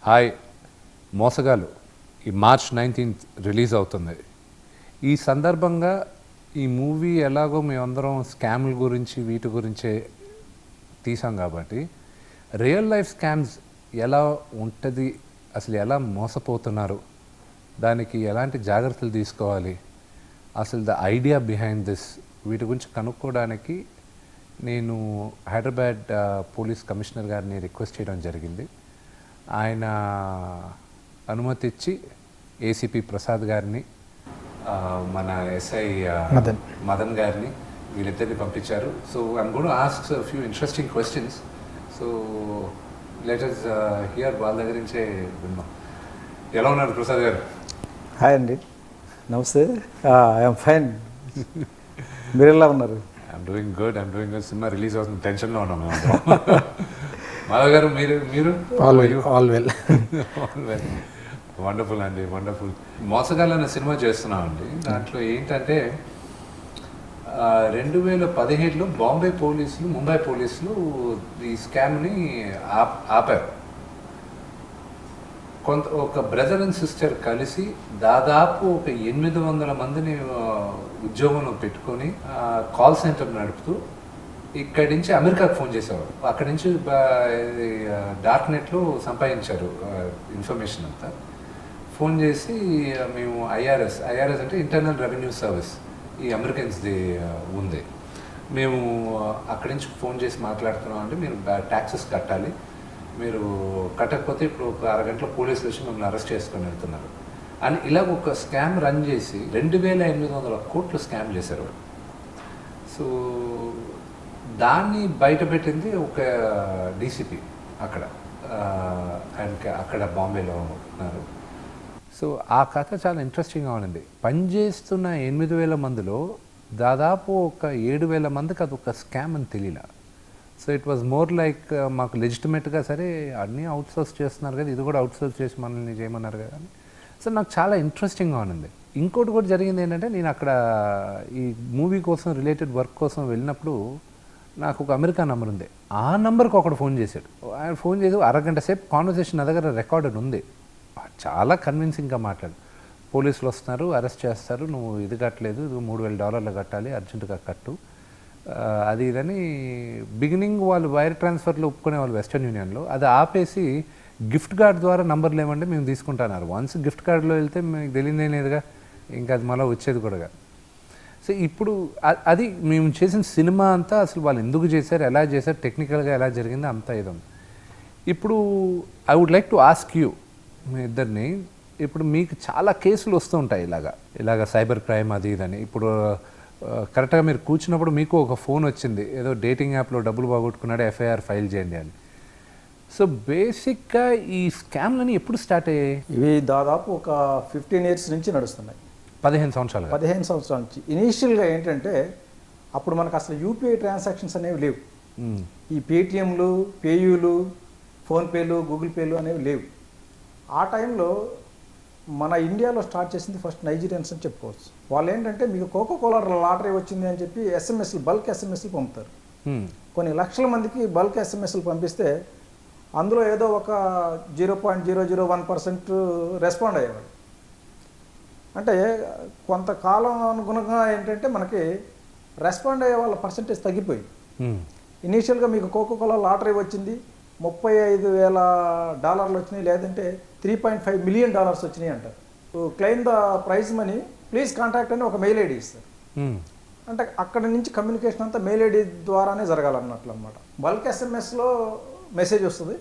Hi మోసగాలు ఈ March 19th release అవుతుంది. ఈ సందర్భంగా ఈ మూవీ ఎలాగో మేమందరం స్కామ్ల గురించి వీటి గురించే తీసాం కాబట్టి రియల్ లైఫ్ స్కామ్స్ ఎలా ఉంటుంది, అసలు ఎలా మోసపోతున్నారు, దానికి ఎలాంటి జాగ్రత్తలు తీసుకోవాలి, అసలు ద ఐడియా బిహైండ్ దిస్ వీటి గురించి కనుక్కోవడానికి నేను హైదరాబాద్ పోలీస్ కమిషనర్ గారిని రిక్వెస్ట్ చేయడం జరిగింది. ఆయన అనుమతి ఇచ్చి ఏసీపీ ప్రసాద్ గారిని మన ఎస్ఐ మదన్ గారిని వీళ్ళిద్దరిని పంపించారు. So I'm going to ask few interesting questions. So let us here వాళ్ళ దగ్గర నుంచే విన్నాం. ఎలా ఉన్నారు ప్రసాద్ గారు? హాయ్ అండి, నమస్తే. I'm fine. మీరు ఎలా ఉన్నారు? I'm doing good. Cinema release అవుతుంది, టెన్షన్లో ఉన్నాం మేము. మాధవ్ గారు మీరు ఆల్ వెల్. వండర్ఫుల్ అండి, వండర్ఫుల్. మోసగాళ్ళు అనే సినిమా చేస్తున్నామండి. దాంట్లో ఏంటంటే 2017లో బాంబే పోలీసులు, ముంబై పోలీసులు ఈ స్కామ్ని ఆపారు. ఒక బ్రదర్ అండ్ సిస్టర్ కలిసి దాదాపు ఒక 800 మందిని ఉద్యోగంలో పెట్టుకొని కాల్ సెంటర్ నడుపుతూ ఇక్కడి నుంచి అమెరికాకు ఫోన్ చేసేవారు. అక్కడి నుంచి డార్క్ నెట్లో సంపాదించారు ఇన్ఫర్మేషన్ అంతా. ఫోన్ చేసి మేము ఐఆర్ఎస్ అంటే ఇంటర్నల్ రెవెన్యూ సర్వీస్, ఈ అమెరికన్స్ది ఉంది, మేము అక్కడి నుంచి ఫోన్ చేసి మాట్లాడుతున్నాం అంటే మీరు ట్యాక్సెస్ కట్టాలి, మీరు కట్టకపోతే ఇప్పుడు ఒక అరగంటలో పోలీసులు వచ్చి మిమ్మల్ని అరెస్ట్ చేసుకొని వెళ్తున్నారు అని ఇలాగ ఒక స్కామ్ రన్ చేసి 2800 కోట్లు స్కామ్ చేశారు. సో దాన్ని బయటపెట్టింది ఒక డీసీపీ అక్కడ, అక్కడ బాంబేలో ఉన్నారు. సో ఆ కథ చాలా ఇంట్రెస్టింగ్గా ఉండింది. పనిచేస్తున్న 8000 మందిలో దాదాపు ఒక 7000 మందికి అది ఒక స్కామ్ అని తెలియలే. So it was more like మాకు లెజిటిమేట్గా సరే అన్నీ అవుట్సోర్స్ చేస్తున్నారు కదా, ఇది కూడా అవుట్సోర్స్ చేసి మనల్ని చేయమన్నారు కదా అని. సో నాకు చాలా ఇంట్రెస్టింగ్గా ఉన్నింది. ఇంకోటి కూడా జరిగింది ఏంటంటే, నేను అక్కడ ఈ మూవీ కోసం రిలేటెడ్ వర్క్ కోసం వెళ్ళినప్పుడు నాకు ఒక అమెరికా నెంబర్ ఉంది. ఆ నెంబర్కి ఒకడు ఫోన్ చేశాడు. ఆయన ఫోన్ చేసి అరగంట సేపు కాన్వర్సేషన్ నా దగ్గర రికార్డెడ్ ఉంది. చాలా కన్విన్సింగ్గా మాట్లాడు. పోలీసులు వస్తున్నారు, అరెస్ట్ చేస్తారు, నువ్వు ఇది కట్టలేదు, ఇది $3000 కట్టాలి, అర్జెంటుగా కట్టు, అది ఇదని. బిగినింగ్ వాళ్ళు వైర్ ట్రాన్స్ఫర్లో ఒప్పుకునే వాళ్ళు వెస్టర్న్ యూనియన్లో, అది ఆపేసి గిఫ్ట్ కార్డ్ ద్వారా నంబర్లు ఏమంటే మేము తీసుకుంటున్నారు. వన్స్ గిఫ్ట్ కార్డులో వెళ్తే మీకు తెలియదేం లేదుగా, ఇంకా అది మళ్ళీ వచ్చేది కూడా. సో ఇప్పుడు అది మేము చేసిన సినిమా అంతా అసలు వాళ్ళు ఎందుకు చేశారు, ఎలా చేశారు, టెక్నికల్గా ఎలా జరిగిందో అంతా ఇది ఉంది. ఇప్పుడు I would like to ask you, మీ ఇద్దరిని, ఇప్పుడు మీకు చాలా కేసులు వస్తూ ఉంటాయి ఇలాగా సైబర్ క్రైమ్ అది ఇదని. ఇప్పుడు కరెక్ట్గా మీరు కూర్చున్నప్పుడు మీకు ఒక ఫోన్ వచ్చింది, ఏదో డేటింగ్ యాప్లో డబ్బులు పోగొట్టుకున్నాడు, ఎఫ్ఐఆర్ ఫైల్ చేయండి అని. సో బేసిక్గా ఈ స్కామ్లని ఎప్పుడు స్టార్ట్ అయ్యాయి? ఇవి దాదాపు ఒక 15 years నుంచి నడుస్తున్నాయి. 15 సంవత్సరాల నుంచి. ఇనీషియల్గా ఏంటంటే అప్పుడు మనకు అసలు యూపీఐ ట్రాన్సాక్షన్స్ అనేవి లేవు. ఈ పేటిఎంలు, పేయూలు, ఫోన్పేలు, గూగుల్ పేలు అనేవి లేవు. ఆ టైంలో మన ఇండియాలో స్టార్ట్ చేసింది ఫస్ట్ నైజీరియన్స్ అని చెప్పుకోవచ్చు. వాళ్ళు ఏంటంటే మీకు కోకోకోలా లాటరీ వచ్చింది అని చెప్పి ఎస్ఎంఎస్లు, బల్క్ ఎస్ఎంఎస్లు పంపుతారు. కొన్ని లక్షల మందికి బల్క్ ఎస్ఎంఎస్లు పంపిస్తే అందులో ఏదో ఒక 0.001% రెస్పాండ్ అయ్యేవాడు. అంటే కొంతకాలం అనుగుణంగా ఏంటంటే మనకి రెస్పాండ్ అయ్యే వాళ్ళ పర్సంటేజ్ తగ్గిపోయింది. ఇనీషియల్గా మీకు కోకోకోలా లాటరీ వచ్చింది, $35,000 వచ్చినాయి, లేదంటే $3.5 million వచ్చినాయి అంటారు. Claim the prize money, please contact అని ఒక మెయిల్ ఐడి ఇస్తారు. అంటే అక్కడ నుంచి కమ్యూనికేషన్ అంతా మెయిల్ ఐడి ద్వారానే జరగాలన్నట్లు అనమాట. బల్క్ ఎస్ఎంఎస్లో మెసేజ్ వస్తుంది,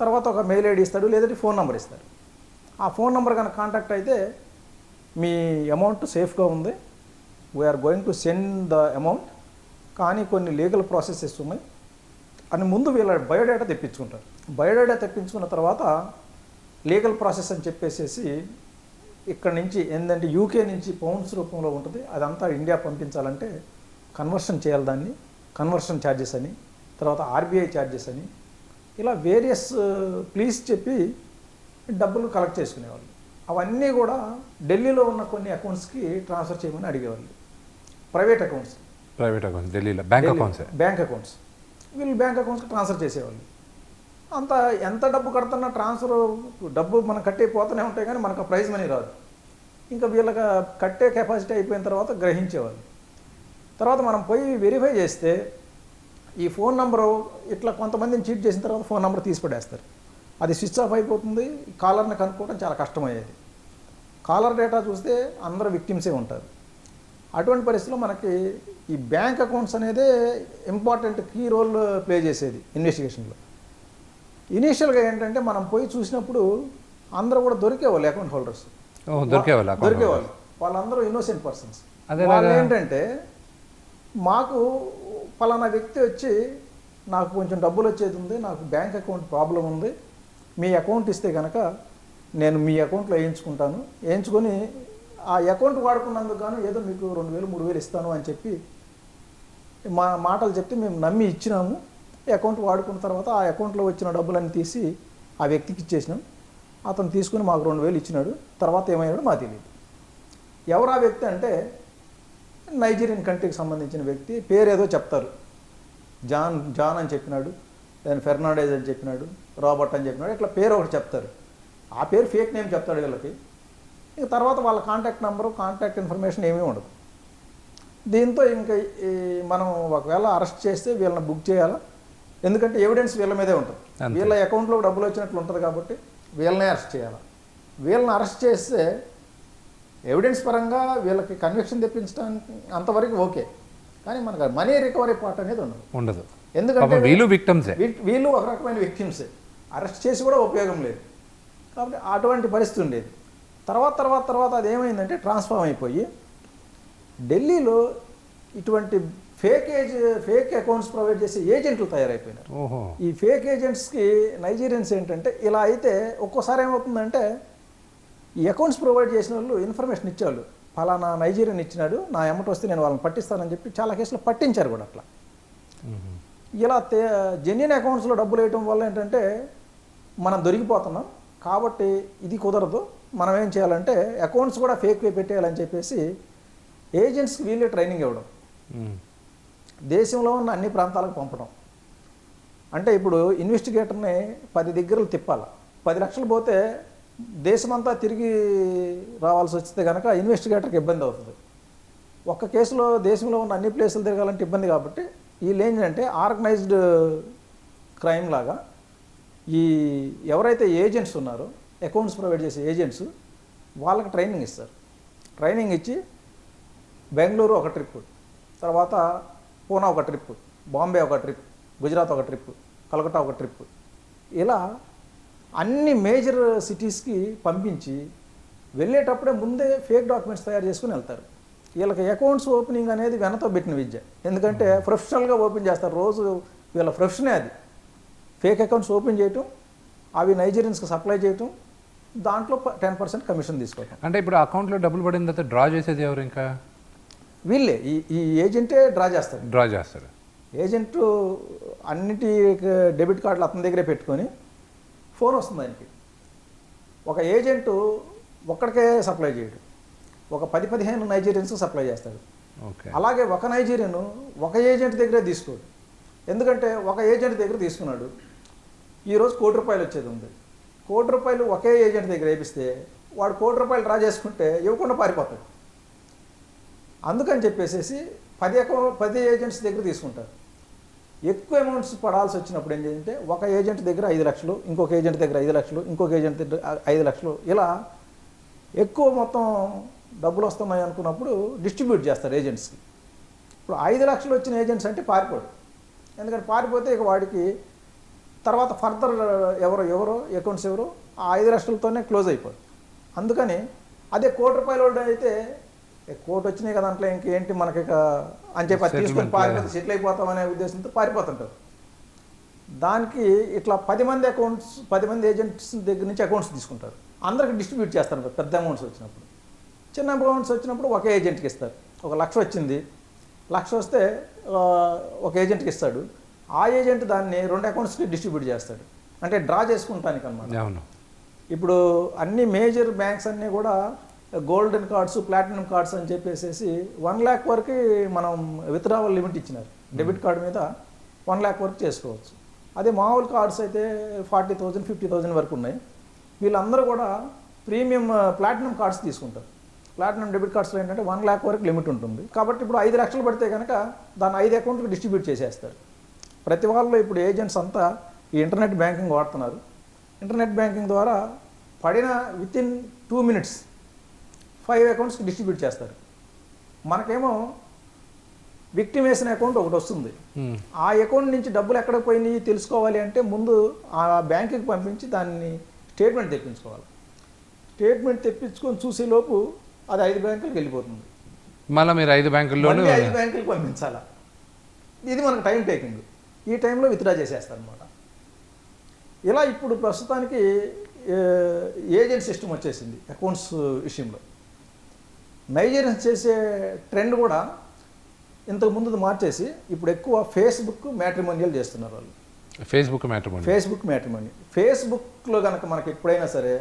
తర్వాత ఒక మెయిల్ ఐడి ఇస్తాడు, లేదంటే ఫోన్ నెంబర్ ఇస్తారు. ఆ ఫోన్ నెంబర్ కనుక కాంటాక్ట్ అయితే మీ అమౌంట్ సేఫ్గా ఉంది, we're going to send the amount, కానీ కొన్ని లీగల్ ప్రాసెసెస్ ఉన్నాయి అని ముందు వీళ్ళ బయోడేటా తెప్పించుకుంటారు. బయోడేటా తెప్పించుకున్న తర్వాత లీగల్ ప్రాసెస్ అని చెప్పేసి ఇక్కడ నుంచి ఏంటంటే యూకే నుంచి పౌండ్స్ రూపంలో ఉంటుంది, అదంతా ఇండియా పంపించాలంటే కన్వర్షన్ చేయాలి. దాన్ని కన్వర్షన్ ఛార్జెస్ అని, తర్వాత ఆర్బీఐ ఛార్జెస్ అని, ఇలా వేరియస్ ప్లీజ్ చెప్పి డబ్బులు కలెక్ట్ చేసుకునేవాళ్ళు. అవన్నీ కూడా ఢిల్లీలో ఉన్న కొన్ని అకౌంట్స్కి ట్రాన్స్ఫర్ చేయమని అడిగేవాళ్ళు. ప్రైవేట్ అకౌంట్స్ ఢిల్లీలో బ్యాంక్ అకౌంట్స్ వీళ్ళు బ్యాంక్ అకౌంట్స్కి ట్రాన్స్ఫర్ చేసేవాళ్ళు. అంత ఎంత డబ్బు కడుతున్నా ట్రాన్స్ఫర్ డబ్బు మనం కట్టిపోతూనే ఉంటాయి కానీ మనకు ప్రైజ్ మనీ రాదు. ఇంకా వీళ్ళకి కట్టే కెపాసిటీ అయిపోయిన తర్వాత గ్రహించేవాళ్ళు. తర్వాత మనం పోయి వెరిఫై చేస్తే ఈ ఫోన్ నెంబరు ఇట్లా కొంతమందిని చీట్ చేసిన తర్వాత ఫోన్ నెంబర్ తీసి పడేస్తారు. అది స్విచ్ ఆఫ్ అయిపోతుంది. కాలర్ని కనుక్కోవడం చాలా కష్టమయ్యేది. కాలర్ డేటా చూస్తే అందరూ విక్టిమ్సే ఉంటారు. అటువంటి పరిస్థితుల్లో మనకి ఈ బ్యాంక్ అకౌంట్స్ అనేదే ఇంపార్టెంట్ కీ రోల్ ప్లే చేసేది ఇన్వెస్టిగేషన్లో. ఇనీషియల్గా ఏంటంటే మనం పోయి చూసినప్పుడు అందరూ కూడా దొరికేవాళ్ళు అకౌంట్ హోల్డర్స్ దొరికేవాళ్ళు. వాళ్ళందరూ ఇన్నోసెంట్ పర్సన్స్. వాళ్ళు ఏంటంటే మాకు పలానా వ్యక్తి వచ్చి నాకు కొంచెం డబ్బులు వచ్చేది ఉంది, నాకు బ్యాంక్ అకౌంట్ ప్రాబ్లం ఉంది, మీ అకౌంట్ ఇస్తే కనుక నేను మీ అకౌంట్లో వేయించుకుంటాను, వేయించుకొని ఆ అకౌంట్ వాడుకున్నందుకు గాను ఏదో మీకు 2,000 3,000 ఇస్తాను అని చెప్పి మా మాటలు చెప్తే మేము నమ్మి ఇచ్చినాము. అకౌంట్ వాడుకున్న తర్వాత ఆ అకౌంట్లో వచ్చిన డబ్బులన్నీ తీసి ఆ వ్యక్తికి ఇచ్చేసినాం. అతను తీసుకుని మాకు 2,000 ఇచ్చినాడు. తర్వాత ఏమయ్యాడో మాకు తెలియదు. ఎవరు ఆ వ్యక్తి అంటే నైజీరియన్ కంట్రీకి సంబంధించిన వ్యక్తి. పేరు ఏదో చెప్తారు, జాన్ అని చెప్పినాడు, దాని ఫెర్నాండెజ్ అని చెప్పినాడు, రాబర్ట్ అని చెప్పినాడు, ఇట్లా పేరు ఒకటి చెప్తారు. ఆ పేరు ఫేక్ నేమ్ చెప్తాడు వీళ్ళకి. ఇక తర్వాత వాళ్ళ కాంటాక్ట్ నెంబరు, కాంటాక్ట్ ఇన్ఫర్మేషన్ ఏమీ ఉండదు. దీంతో ఇంకా మనం ఒకవేళ అరెస్ట్ చేస్తే వీళ్ళని బుక్ చేయాలా, ఎందుకంటే ఎవిడెన్స్ వీళ్ళ మీదే ఉంటుంది. వీళ్ళ అకౌంట్లో డబ్బులు వచ్చినట్లు ఉంటుంది కాబట్టి వీళ్ళనే అరెస్ట్ చేయాలి. వీళ్ళని అరెస్ట్ చేస్తే ఎవిడెన్స్ పరంగా వీళ్ళకి కన్విక్షన్ తెప్పించడానికి అంతవరకు ఓకే, కానీ మనకు మనీ రికవరీ పార్ట్ అనేది ఉండదు. ఎందుకంటే వీళ్ళు ఒక రకమైన విక్టిమ్సే, అరెస్ట్ చేసి కూడా ఉపయోగం లేదు. కాబట్టి అటువంటి పరిస్థితి ఉండేది. తర్వాత అది ఏమైందంటే ట్రాన్స్ఫార్మ్ అయిపోయి ఢిల్లీలో ఇటువంటి ఫేక్ అకౌంట్స్ ప్రొవైడ్ చేసే ఏజెంట్లు తయారైపోయినారు. ఈ ఫేక్ ఏజెంట్స్కి నైజీరియన్స్ ఏంటంటే ఇలా అయితే ఒక్కోసారి ఏమవుతుందంటే ఈ అకౌంట్స్ ప్రొవైడ్ చేసిన వాళ్ళు ఇన్ఫర్మేషన్ ఇచ్చేవాళ్ళు, ఫలానా నైజీరియన్ ఇచ్చినాడు, నా ఎమ్మటి వస్తే నేను వాళ్ళని పట్టిస్తానని చెప్పి చాలా కేసులు పట్టించారు కూడా. అట్లా ఇలా జెన్యున్ అకౌంట్స్లో డబ్బులు వేయటం వల్ల ఏంటంటే మనం దొరికిపోతున్నాం. కాబట్టి ఇది కుదరదు, మనం ఏం చేయాలంటే అకౌంట్స్ కూడా ఫేక్ వే పెట్టేయాలని చెప్పేసి ఏజెంట్స్కి వీళ్ళే ట్రైనింగ్ ఇవ్వడం, దేశంలో ఉన్న అన్ని ప్రాంతాలకు పంపడం. అంటే ఇప్పుడు ఇన్వెస్టిగేటర్ని 10 దగ్గరలు తిప్పాలి. 10 లక్షలు పోతే దేశమంతా తిరిగి రావాల్సి వస్తే కనుక ఇన్వెస్టిగేటర్కి ఇబ్బంది అవుతుంది. ఒక్క కేసులో దేశంలో ఉన్న అన్ని ప్లేసులు తిరగాలంటే ఇబ్బంది. కాబట్టి వీళ్ళు ఏంటంటే ఆర్గనైజ్డ్ క్రైమ్ లాగా ఈ ఎవరైతే ఏజెంట్స్ ఉన్నారో అకౌంట్స్ ప్రొవైడ్ చేసే ఏజెంట్స్ వాళ్ళకి ట్రైనింగ్ ఇస్తారు. ట్రైనింగ్ ఇచ్చి బెంగళూరు ఒక ట్రిప్, తర్వాత పూనా ఒక ట్రిప్, బాంబే ఒక ట్రిప్, గుజరాత్ ఒక ట్రిప్, కలకత్తా ఒక ట్రిప్, ఇలా అన్ని మేజర్ సిటీస్కి పంపించి వెళ్ళేటప్పుడే ముందే ఫేక్ డాక్యుమెంట్స్ తయారు చేసుకుని వెళ్తారు. వీళ్ళకి అకౌంట్స్ ఓపెనింగ్ అనేది వెనతో పెట్టిన విద్య. ఎందుకంటే ప్రొఫెషనల్గా ఓపెన్ చేస్తారు, రోజు వీళ్ళ ప్రొఫెషనే అది. ఫేక్ అకౌంట్స్ ఓపెన్ చేయటం, అవి నైజీరియన్స్కి సప్లై చేయటం, దాంట్లో 10% కమిషన్ తీసుకోవటం. అంటే ఇప్పుడు అకౌంట్లో డబ్బులు పడిన తర్వాత డ్రా చేసేది ఎవరు? ఇంకా వీళ్ళే, ఈ ఏజెంటే డ్రా చేస్తారు. ఏజెంట్ అన్నిటి డెబిట్ కార్డులు అతని దగ్గరే పెట్టుకొని ఫోన్ వస్తుంది ఆయనకి. ఒక ఏజెంటు ఒక్కడికే సప్లై చేయడు, ఒక 10-15 నైజీరియన్స్ సప్లై చేస్తాడు. అలాగే ఒక నైజీరియన్ ఒక ఏజెంట్ దగ్గరే తీసుకోడు. ఎందుకంటే ఒక ఏజెంట్ దగ్గర తీసుకున్నాడు, ఈరోజు ₹1,00,00,000 వచ్చేది ఉంది, ₹1,00,00,000 ఒకే ఏజెంట్ దగ్గర వేపిస్తే వాడు ₹1,00,00,000 డ్రా చేసుకుంటే ఇవ్వకుండా పారిపోతాడు. అందుకని చెప్పేసి 10 ఏజెంట్స్ దగ్గర తీసుకుంటారు. ఎక్కువ అమౌంట్స్ పడాల్సి వచ్చినప్పుడు ఏం చేయాలంటే ఒక ఏజెంట్ దగ్గర 5 లక్షలు, ఇంకొక ఏజెంట్ దగ్గర 5 లక్షలు, ఇంకొక ఏజెంట్ దగ్గర 5 లక్షలు, ఇలా ఎక్కువ మొత్తం డబ్బులు వస్తున్నాయి అనుకున్నప్పుడు డిస్ట్రిబ్యూట్ చేస్తారు ఏజెంట్స్కి. ఇప్పుడు 5 లక్షలు వచ్చిన ఏజెంట్స్ అంటే పారిపోడు. ఎందుకంటే పారిపోతే ఇక వాడికి తర్వాత ఫర్దర్ ఎవరో అకౌంట్స్ ఎవరో ఆ 5 లక్షలతోనే క్లోజ్ అయిపోదు. అందుకని అదే ₹1,00,00,000 అయితే కోర్టు వచ్చినాయి కదా దాంట్లో ఇంకేంటి మనకి అని చెప్పి అది తీసుకొని పారిపోతే సెటిల్ అయిపోతామనే ఉద్దేశంతో పారిపోతుంటారు. దానికి ఇట్లా 10 మంది ఏజెంట్స్ దగ్గర నుంచి అకౌంట్స్ తీసుకుంటారు. అందరికి డిస్ట్రిబ్యూట్ చేస్తారు. పెద్ద అమౌంట్స్ వచ్చినప్పుడు, చిన్న అమౌంట్స్ వచ్చినప్పుడు ఒక ఏజెంట్కి ఇస్తారు. 1,00,000 వచ్చింది, 1,00,000 వస్తే ఒక ఏజెంట్కి ఇస్తాడు. ఆ ఏజెంట్ దాన్ని 2 అకౌంట్స్కి డిస్ట్రిబ్యూట్ చేస్తాడు, అంటే డ్రా చేసుకుంటానికి అన్నమాట. ఇప్పుడు అన్ని మేజర్ బ్యాంక్స్ అన్నీ కూడా గోల్డెన్ కార్డ్స్, ప్లాటినం కార్డ్స్ అని చెప్పేసి 1 lakh వరకు మనం విత్డ్రావల్ లిమిట్ ఇచ్చినారు. డెబిట్ కార్డు మీద 1 lakh వరకు చేసుకోవచ్చు. అదే మామూలు కార్డ్స్ అయితే 40,000 50,000 వరకు ఉన్నాయి. వీళ్ళందరూ కూడా ప్రీమియం ప్లాటినం కార్డ్స్ తీసుకుంటారు. ప్లాటినం డెబిట్ కార్డ్స్లో ఏంటంటే 1 lakh వరకు లిమిట్ ఉంటుంది. కాబట్టి ఇప్పుడు 5 లక్షలు పడితే కనుక దాన్ని 5 అకౌంట్కి డిస్ట్రిబ్యూట్ చేసేస్తారు. ప్రతి వాళ్ళు ఇప్పుడు ఏజెంట్స్ అంతా ఈ ఇంటర్నెట్ బ్యాంకింగ్ వాడుతున్నారు. ఇంటర్నెట్ బ్యాంకింగ్ ద్వారా పడిన వితిన్ 2 minutes 5 అకౌంట్స్కి డిస్ట్రిబ్యూట్ చేస్తారు. మనకేమో విక్టిమ్ వేసిన అకౌంట్ ఒకటి వస్తుంది. ఆ అకౌంట్ నుంచి డబ్బులు ఎక్కడ పోయినాయి తెలుసుకోవాలి అంటే ముందు ఆ బ్యాంకుకి పంపించి దాన్ని స్టేట్మెంట్ తెప్పించుకోవాలి. స్టేట్మెంట్ తెప్పించుకొని చూసేలోపు అది 5 బ్యాంకులకు వెళ్ళిపోతుంది. మళ్ళీ మీరు 5 బ్యాంకుల్లోనూ 5 బ్యాంకులకు పంపించాలా. ఇది మనకు టైం టేకింగ్. ఈ టైంలో విత్డ్రా చేసేస్తారనమాట. ఇలా ఇప్పుడు ప్రస్తుతానికి ఏజెంట్ సిస్టమ్ వచ్చేసింది అకౌంట్స్ విషయంలో. నైజీరియన్స్ చేసే ట్రెండ్ కూడా ఇంతకు ముందు మార్చేసి ఇప్పుడు ఎక్కువ ఫేస్బుక్ మ్యాట్రిమోనియల్ చేస్తున్నారు వాళ్ళు. Facebook matrimony. ఫేస్బుక్లో కనుక మనకి ఎప్పుడైనా సరే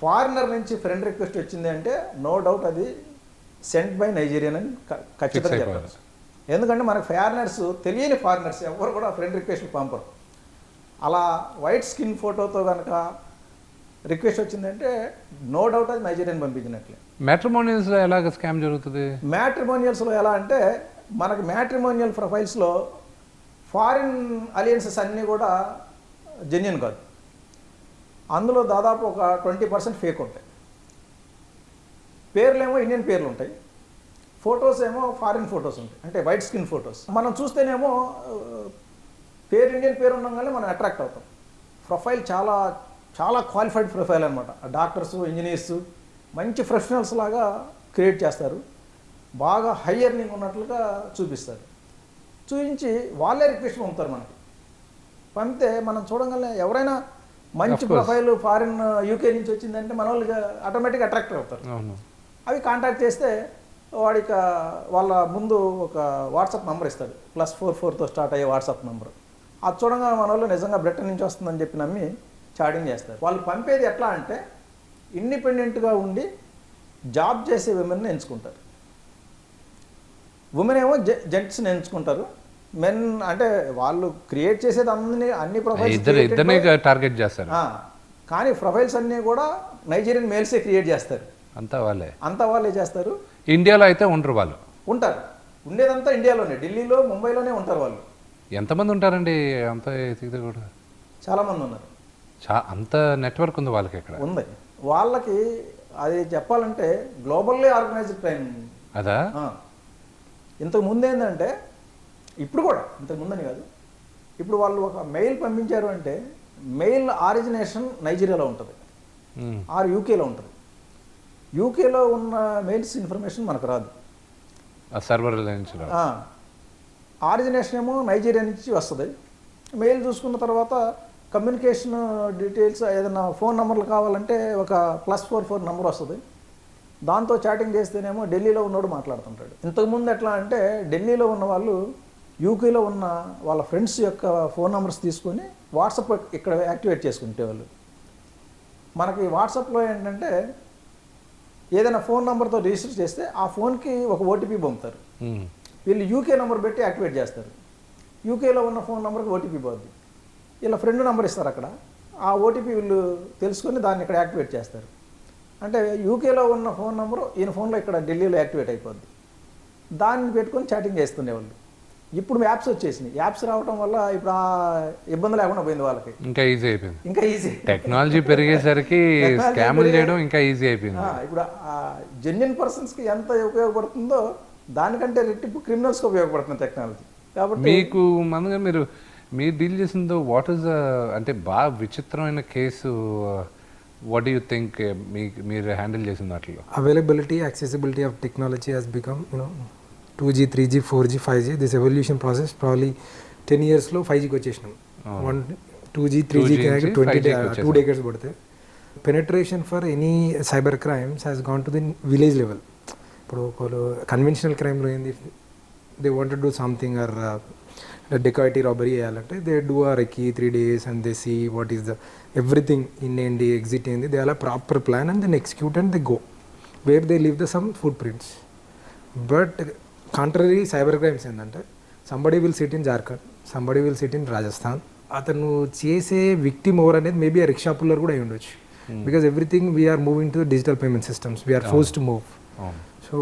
ఫారినర్ నుంచి ఫ్రెండ్ రిక్వెస్ట్ వచ్చింది అంటే నో డౌట్ అది సెంట్ బై నైజీరియన్ అని ఖచ్చితంగా చెప్పారు. ఎందుకంటే మనకు ఫారినర్స్, తెలియని ఫారినర్స్ ఎవరు కూడా ఫ్రెండ్ రిక్వెస్ట్ పంపరు. అలా వైట్ స్కిన్ ఫోటోతో కనుక రిక్వెస్ట్ వచ్చిందంటే నో డౌట్ అది నైజీరియన్ పంపించినట్లే. మ్యాట్రిమోనియల్స్లో ఎలాగ స్కామ్ జరుగుతుంది? మ్యాట్రిమోనియల్స్లో ఎలా అంటే మనకి మ్యాట్రిమోనియల్ ప్రొఫైల్స్లో ఫారిన్ అలియన్సెస్ అన్నీ కూడా జెన్యున్ కాదు. అందులో దాదాపు ఒక 20% ఫేక్ ఉంటాయి. పేర్లేమో ఇండియన్ పేర్లు ఉంటాయి, ఫొటోస్ ఏమో ఫారిన్ ఫొటోస్ ఉంటాయి, అంటే వైట్ స్కిన్ ఫొటోస్. మనం చూస్తేనేమో పేరు ఇండియన్ పేరు ఉండగానే మనం అట్రాక్ట్ అవుతాం. ప్రొఫైల్ చాలా చాలా క్వాలిఫైడ్ ప్రొఫైల్ అనమాట. డాక్టర్స్, ఇంజనీర్స్, మంచి ప్రొఫెషనల్స్ లాగా క్రియేట్ చేస్తారు. బాగా హై ఎర్నింగ్ ఉన్నట్లుగా చూపిస్తారు. చూపించి వాళ్ళే రిక్వెస్ట్ పంపుతారు మనకి. పంపితే మనం చూడగానే ఎవరైనా మంచి ప్రొఫైల్ ఫారిన్ యూకే నుంచి వచ్చిందంటే మన వాళ్ళు ఆటోమేటిక్గా అట్రాక్ట్ అవుతారు. అవి కాంటాక్ట్ చేస్తే వాడికి వాళ్ళ ముందు ఒక వాట్సాప్ నెంబర్ ఇస్తాడు, +44తో స్టార్ట్ అయ్యే వాట్సాప్ నెంబర్. అది చూడంగా మన వాళ్ళు నిజంగా బ్రిటన్ నుంచి వస్తుందని చెప్పి నమ్మి చాటింగ్ చేస్తారు. వాళ్ళు పంపేది ఎట్లా అంటే ఇండిపెండెంట్గా ఉండి జాబ్ చేసే విమెన్ని ఎంచుకుంటారు. ఉమెన్ ఏమో జెంట్స్ని ఎంచుకుంటారు. మెన్ అంటే వాళ్ళు క్రియేట్ చేసేది అన్ని ప్రొఫైల్స్ టార్గెట్ చేస్తారు. కానీ ప్రొఫైల్స్ అన్నీ కూడా నైజీరియన్ మేల్సే క్రియేట్ చేస్తారు. అంతా వాళ్ళే చేస్తారు. ఇండియాలో అయితే ఉండరు, వాళ్ళు ఉంటారు. ఉండేదంతా ఇండియాలోనే, ఢిల్లీలో, ముంబైలోనే ఉంటారు వాళ్ళు. ఎంతమంది ఉంటారండి? అంత కూడా చాలామంది ఉన్నారు. అంత నెట్వర్క్ ఉంది వాళ్ళకి. ఎక్కడ ఉంది వాళ్ళకి? అది చెప్పాలంటే గ్లోబల్లీ ఆర్గనైజ్డ్ క్రైమ్ అదా. ఇంతకు ముందు ఏంటంటే, ఇప్పుడు కూడా ఇంతకు ముందని కాదు, ఇప్పుడు వాళ్ళు ఒక మెయిల్ పంపించారు అంటే మెయిల్ ఆరిజినేషన్ నైజీరియాలో ఉంటుంది, ఆర్ యూకేలో ఉంటుంది. యూకేలో ఉన్న మెయిల్స్ ఇన్ఫర్మేషన్ మనకు రాదు, సర్వర్ ఆరిజినేషన్ ఏమో నైజీరియా నుంచి వస్తుంది. మెయిల్ చూసుకున్న తర్వాత కమ్యూనికేషన్ డీటెయిల్స్, ఏదైనా ఫోన్ నెంబర్లు కావాలంటే ఒక +44 నెంబర్ వస్తుంది. దాంతో చాటింగ్ చేస్తేనేమో ఢిల్లీలో ఉన్నోడు మాట్లాడుతుంటాడు. ఇంతకుముందు ఎట్లా అంటే ఢిల్లీలో ఉన్న వాళ్ళు యూకేలో ఉన్న వాళ్ళ ఫ్రెండ్స్ యొక్క ఫోన్ నెంబర్స్ తీసుకొని వాట్సాప్ ఇక్కడ యాక్టివేట్ చేసుకునేవాళ్ళు. మనకి వాట్సాప్లో ఏంటంటే ఏదైనా ఫోన్ నెంబర్తో రిజిస్టర్ చేస్తే ఆ ఫోన్కి ఒక ఓటీపీ పంపుతారు. వీళ్ళు యూకే నెంబర్ పెట్టి యాక్టివేట్ చేస్తారు. యూకేలో ఉన్న ఫోన్ నెంబర్కి ఓటీపీ పోద్ది. ఇలా ఫ్రెండ్ నెంబర్ ఇస్తారు అక్కడ, ఆ ఓటీపీ వీళ్ళు తెలుసుకొని దాన్ని ఇక్కడ యాక్టివేట్ చేస్తారు. అంటే యూకేలో ఉన్న ఫోన్ నెంబరు ఈయన ఫోన్లో ఇక్కడ ఢిల్లీలో యాక్టివేట్ అయిపోద్ది. దాన్ని పెట్టుకొని చాటింగ్ చేస్తుండేవాళ్ళు. ఇప్పుడు యాప్స్ వచ్చేసినాయి. యాప్స్ రావడం వల్ల ఇప్పుడు ఆ ఇబ్బంది లేకుండా పోయింది వాళ్ళకి. ఇంకా ఈజీ అయిపోయింది. ఇంకా ఈజీ టెక్నాలజీ పెరిగేసరికి స్కామ్లు చేయడం ఇంకా ఈజీ అయిపోయింది. ఇప్పుడు జెన్యున్ పర్సన్స్కి ఎంత ఉపయోగపడుతుందో దానికంటే రెట్టింపు క్రిమినల్స్కి ఉపయోగపడుతుంది టెక్నాలజీ. కాబట్టి మీకు మనగా మీరు డీల్ చేసిందో వాట్ ఈస్ అంటే బాగా విచిత్రమైన case, what do you think మీరు హ్యాండిల్ చేసిన వాటిలో? Availability, accessibility of technology has become, 2G, 3G, 4G, 5G. This evolution process probably 10 years లో 5Gకి వచ్చేసినాం. 2G, 3G 2 decades పడితే penetration for any cyber crimes has gone to the village level. ఇప్పుడు ఒకళ్ళు conventional క్రైమ్లో ఏంది, they want to do something or dacoity robbery చేయాలంటే they do a recce 3 days and they see what is the everything in ఏంటి, exit ఏంది, they అలా proper plan and then execute and they go where they leave the some footprints. But contrary cyber crimes ఏంటంటే somebody will sit in Jharkhand, somebody will sit in Rajasthan, అతను చేసే victim ఎవరు అనేది maybe ఆ rickshaw puller కూడా అయి ఉండొచ్చు. Because everything we are moving to digital payment systems, we are force to move. So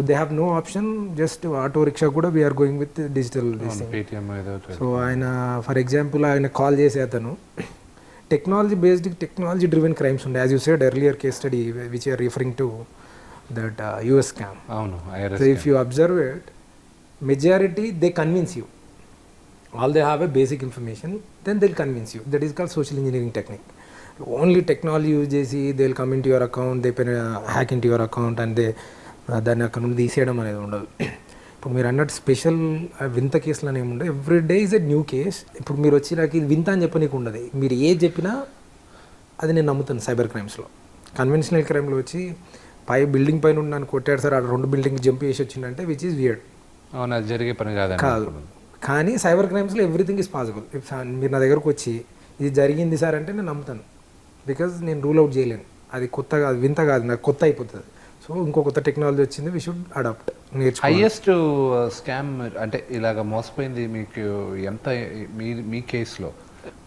they have no option, just auto rickshaw కూడా we are going with digital. So ఆయన ఫర్ ఎగ్జాంపుల్ ఆయన call చేసే అతను technology driven crimes ఉండే, as you said earlier case study which are referring to that US scam. So if you observe it, majority they convince you, all they have a basic information, then they'll convince you. That is called social engineering technique. Only technology use చేసి they'll come into your account, they hack into your account and they దాన్ని అక్కడ నుండి తీసేయడం అనేది ఉండదు. ఇప్పుడు మీరు అన్నట్టు స్పెషల్ వింత కేసులు అనేవి ఉండవు, every day is a new case. ఇప్పుడు మీరు వచ్చి నాకు ఇది వింత అని చెప్పనీకు ఉండదు, మీరు ఏది చెప్పినా అది నేను నమ్ముతాను. సైబర్ క్రైమ్స్లో, కన్వెన్షనల్ క్రైమ్లో వచ్చి బిల్డింగ్ పైన ఉన్న నన్ను కొట్టాడు సార్, ఆ 2 బిల్డింగ్ జంప్ చేసి వచ్చిందంటే విచ్ ఈస్ వియర్డ్. అవును, అది జరిగే పని కాదు. కానీ సైబర్ క్రైమ్స్లో ఎవ్రీథింగ్ ఈజ్ పాసిబుల్. మీరు నా దగ్గరకు వచ్చి ఇది జరిగింది సార్ అంటే నేను నమ్ముతాను, బికాజ్ నేను రూల్ అవుట్ చేయలేను. అది కొత్త కాదు, వింత కాదు, నాకు కొత్త అయిపోతుంది. సో ఇంకో కొత్త టెక్నాలజీ వచ్చింది, వీ షుడ్ అడాప్ట్, నేర్చుకోవాలి. హైయెస్ట్ స్కామ్ అంటే ఇలాగ మోసపోయింది మీకు ఎంత, మీ కేసులో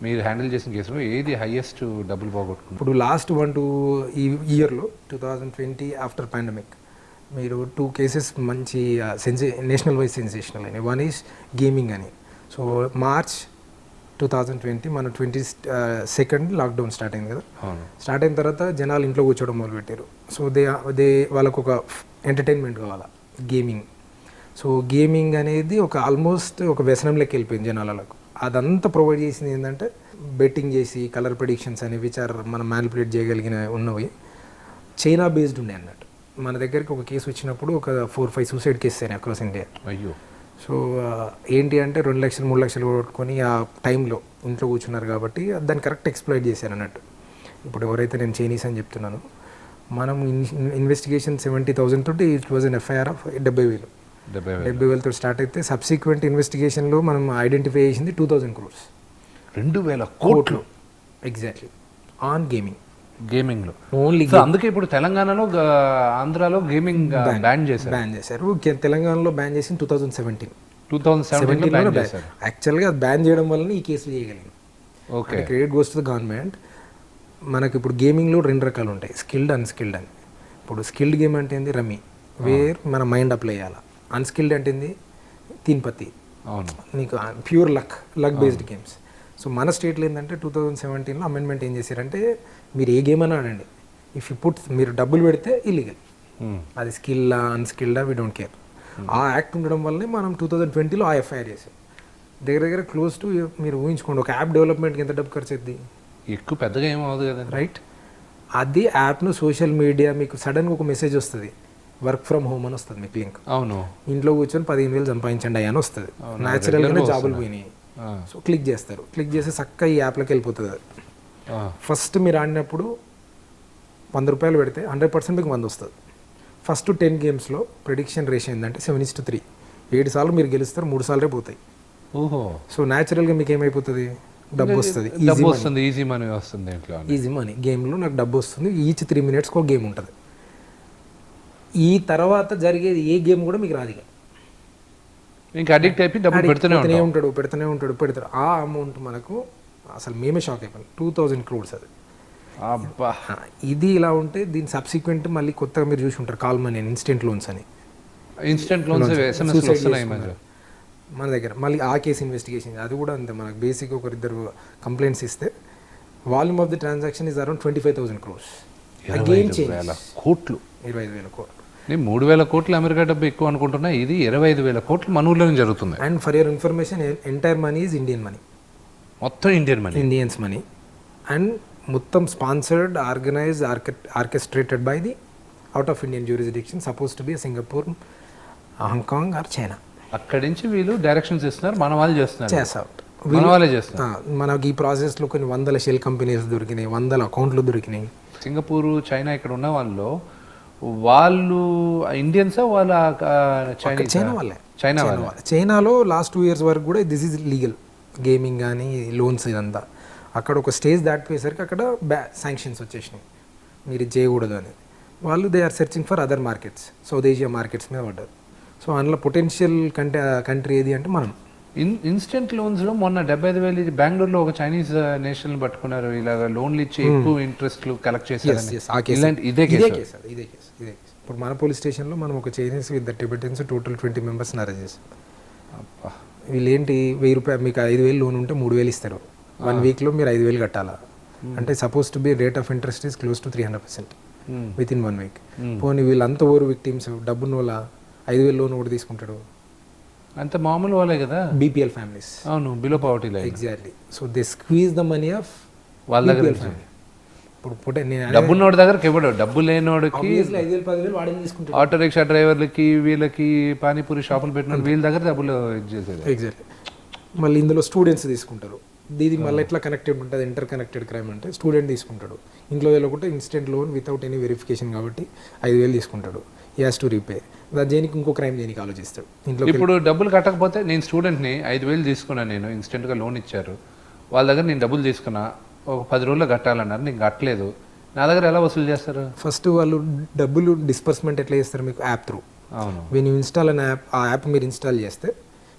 మీరు హ్యాండిల్ చేసిన కేసులో ఏది హైయెస్ట్ డబ్బులు పోగొట్టుకున్నారు? ఇప్పుడు లాస్ట్ 1-2 ఇయర్లో 2020 ఆఫ్టర్ పాండమిక్ మీరు 2 కేసెస్ మంచి నేషనల్ వైజ్ సెన్సేషనల్ అయినాయి. వన్ ఈజ్ గేమింగ్ అని. సో మార్చ్ 2020 మన 22nd లాక్డౌన్ స్టార్ట్ అయింది కదా. స్టార్ట్ అయిన తర్వాత జనాలు ఇంట్లో కూర్చోవడం మొదలుపెట్టారు. సో దే వాళ్ళకు ఒక ఎంటర్టైన్మెంట్ కావాలా, గేమింగ్. సో గేమింగ్ అనేది ఆల్మోస్ట్ ఒక వ్యసనంలోకి వెళ్ళిపోయింది జనాలకు. అదంతా ప్రొవైడ్ చేసింది ఏంటంటే బెట్టింగ్ చేసి కలర్ ప్రెడిక్షన్స్ అనేవి విచ్ ఆర్ మనం మ్యానిపులేట్ చేయగలిగిన ఉన్నవి చైనా బేస్డ్ ఉండే అన్నట్టు. మన దగ్గరికి ఒక కేసు వచ్చినప్పుడు ఒక 4-5 సూసైడ్ కేసెస్ అయినాయి అక్రాస్ ఇండియా. అయ్యో. సో ఏంటి అంటే 2 లక్షలు 3 లక్షలు కొట్టుకొని ఆ టైంలో ఇంట్లో కూర్చున్నారు కాబట్టి దాన్ని కరెక్ట్ ఎక్స్ప్లాయిట్ చేశాను అన్నట్టు. ఇప్పుడు ఎవరైతే నేను చైనీస్ అని చెప్తున్నాను, మనం ఇన్వెస్టిగేషన్ 70,000 తోటి it was an FIR of 70,000 start అయితే సబ్సిక్వెంట్ ఇన్వెస్టిగేషన్లో మనం ఐడెంటిఫై చేసింది 2,000 crores. 2,000 కోట్లు ఎగ్జాక్ట్లీ ఆన్ గేమింగ్లో ఓన్లీ. అందుకే ఇప్పుడు తెలంగాణలో ఆంధ్రాలో గేమింగ్ బ్యాన్ చేశారు. తెలంగాణలో బ్యాన్ చేసి 2017 2017 యాక్చువల్గా అది బ్యాన్ చేయడం వల్ల ఈ కేసులు చేయగలిగింది. Okay, credit goes to the government. మనకి ఇప్పుడు గేమింగ్లో 2 రకాలు ఉంటాయి, స్కిల్డ్ అన్స్కిల్డ్ అని. ఇప్పుడు స్కిల్డ్ గేమ్ అంటే ఏంది, రమ్మీ, వేర్ మన మైండ్ అప్లై చేయాలి. అన్స్కిల్డ్ అంటే ఏంది, తీన్పత్తి, అవును, నీకు pure luck based games. So మన స్టేట్లో ఏంటంటే 2017లో అమెండ్మెంట్ ఏం చేశారంటే మీరు ఏ గేమ్ అని ఆడండి, ఇఫ్ యూ పుట్ మీరు డబ్బులు పెడితే ఇల్లీగల్. అది స్కిల్లా అన్స్కిల్డా వీ డోంట్ కేర్. ఆ యాక్ట్ ఉండడం వల్లనే మనం 2020లో ఆ ఎఫ్ఐఆర్ చేసాం. దగ్గర క్లోజ్ టు, మీరు ఊహించుకోండి, ఒక యాప్ డెవలప్మెంట్కి ఎంత డబ్బు ఖర్చు అవుతుంది, ఎక్కువ పెద్దగా ఏమవుతుంది కదా, రైట్? అది యాప్ను సోషల్ మీడియా మీకు సడన్గా ఒక మెసేజ్ వస్తుంది, వర్క్ ఫ్రమ్ హోమ్ అని వస్తుంది మీకు లింక్. అవును, ఇంట్లో కూర్చొని 15,000 సంపాదించండి అని వస్తుంది. న్యాచురల్గానే జాబులు పోయినాయి. సో క్లిక్ చేస్తారు, క్లిక్ చేసి చక్కగా ఈ యాప్లోకి వెళ్ళిపోతుంది. ఫస్ట్ మీరు ఆడినప్పుడు 100 రూపాయలు పెడితే 100% మీకు 100 వస్తుంది. ఫస్ట్ 10 గేమ్స్లో ప్రెడిక్షన్ రేషియో ఏంటంటే 7:3. 7 సార్లు మీరు గెలుస్తారు, 3 సార్లే పోతాయి. ఓహో. సో న్యాచురల్గా మీకు ఏమైపోతుంది, డబ్బు వస్తుంది, ఈజీ మనీ వస్తుంది. ఈజీ మనీ గేమ్లో నాకు డబ్బు వస్తుంది. ఈచ్ 3 minutesకి ఒక గేమ్ ఉంటుంది. ఈ తర్వాత జరిగేది ఏ గేమ్ కూడా మీకు రాదు. ఇంకా అడిక్ట్ అయిపోయి డబ్బులు పెడుతూనే ఉంటాడు. ఆ అమౌంట్ మనకు అసలు మేమే షాక్ అయిపోయాం, 2,000 crores అది. అబ్బా. ఇది ఇలా ఉంటే దీని సబ్సిక్వెంట్ మళ్ళీ కొత్తగా మీరు చూసి ఉంటారు, కాల్ మనీ అని, ఇన్స్టెంట్ లోన్స్ అని. మన దగ్గర మళ్ళీ ఆ కేసు ఇన్వెస్టిగేషన్, అది కూడా అంతే. మనకు బేసిక్ 1-2 కంప్లైంట్స్ ఇస్తే volume of the transaction is around 25,000 crores. Again కోట్లు, 25,000 కోట్లు. నేను 3,000 కోట్లు అమెరికా డబ్బు ఎక్కువ అనుకుంటున్నా, ఇది 25,000 కోట్లు మన ఊర్లోనే జరుగుతుంది. And for your information, entire money is Indian money, మొత్తం ఇండియన్స్ మనీ. అండ్ మొత్తం sponsored, organised, orchestrated by the out of Indian jurisdiction, suppose to be Singapore, Hong Kong are China. అక్కడి నుంచి వీళ్ళు డైరెక్షన్స్ ఇస్తున్నారు, మన వాళ్ళు చేస్తున్నారు. మనకి ఈ ప్రాసెస్లో కొన్ని 100 షెల్ కంపెనీస్ దొరికినాయి, 100 అకౌంట్లు దొరికినాయి. సింగపూర్, చైనా ఇక్కడ ఉన్న వాళ్ళు ఇండియన్సా, వాళ్ళ చైనాలో లాస్ట్ 2 years వరకు కూడా దిస్ ఈజ్ లీగల్, గేమింగ్ కానీ లోన్స్ ఇదంతా. అక్కడ ఒక స్టేజ్ దాటిపోయేసరికి అక్కడ శాంక్షన్స్ వచ్చేసినాయి, మీరు ఇది చేయకూడదు అని. వాళ్ళు they are searching for other markets, South Asia markets మీద పడ్డారు. సో అందులో పొటెన్షియల్ కంట్రీ ఏది అంటే మనం. ఇన్స్టెంట్ లోన్స్ లో మొన్న 75,000 బెంగళూరులో ఒక చైనీస్ నేషనల్ పట్టుకున్నారు, ఇలాగ లోన్లు ఇచ్చి ఎక్కువ ఇంట్రెస్ట్లు కలెక్ట్ చేశారు. ఇదే కేసు. ఇప్పుడు మన పోలీస్ స్టేషన్లో మనం ఒక చైనీస్ విత్ టిబెటియన్స్ టోటల్ 20 మెంబర్స్ని అరెస్ట్ చేసాం. వీళ్ళు ఏంటి, 1000 రూపాయలు మీకు 5,000 లోన్ ఉంటే 3,000 ఇస్తారు. 1 వీక్లో మీరు 5,000 కట్టాలా. అంటే suppose to be rate of interest is close to 300% with in 1 week. పోనీ వీళ్ళంతా ఓవర్ విక్టిమ్స్, డబ్బున్న వాళ్ళ 5,000 లోన్ ఒకటి తీసుకుంటాడు. అంత మామూలు వాళ్ళే కదా, బీపీఎల్ ఫ్యామిలీస్. అవును, below poverty line. Exactly. So they squeeze the money of వాళ్ళ దగ్గర. ఇప్పుడు నేను డబ్బున్నోడి దగ్గరకి ఇవ్వడు, డబ్బు లేనోడికి 5,000 10,000 వాడిని తీసుకుంటాడు. ఆటో రిక్షా డ్రైవర్లకి, వీళ్ళకి పానీపూరి షాపులు పెట్టిన వీళ్ళ దగ్గర డబ్బులు చేసేది. ఎగ్జాక్ట్లీ. మళ్ళీ ఇందులో స్టూడెంట్స్ తీసుకుంటారు. ఇది మళ్ళీ ఎట్లా కనెక్టెడ్ ఉంటుంది, ఇంటర్ కనెక్టెడ్ క్రైమ్ అంటే స్టూడెంట్ తీసుకుంటాడు. ఇంట్లో వెళ్ళకుంటే instant loan without any verification కాబట్టి 5,000 తీసుకుంటాడు. ఈ హ్యాస్ టు రీపే. దేనికి ఇంకో క్రైమ్ దేనికి ఆలోచిస్తాడు. ఇంట్లో ఇప్పుడు డబ్బులు కట్టకపోతే, నేను స్టూడెంట్ని 5,000 తీసుకున్నాను, నేను ఇన్స్టెంట్గా లోన్ ఇచ్చారు, వాళ్ళ దగ్గర నేను డబ్బులు తీసుకున్నా, ఒక 10 రోజుల్లో కట్టాలన్నారు, నేను కట్టలేదు, నా దగ్గర ఎలా వసూలు చేస్తారు? ఫస్ట్ వాళ్ళు డబ్బులు డిస్పర్స్మెంట్ ఎట్లా చేస్తారు మీకు, యాప్ త్రూ. అవును. When you install an app, ఆ యాప్ మీరు ఇన్స్టాల్ చేస్తే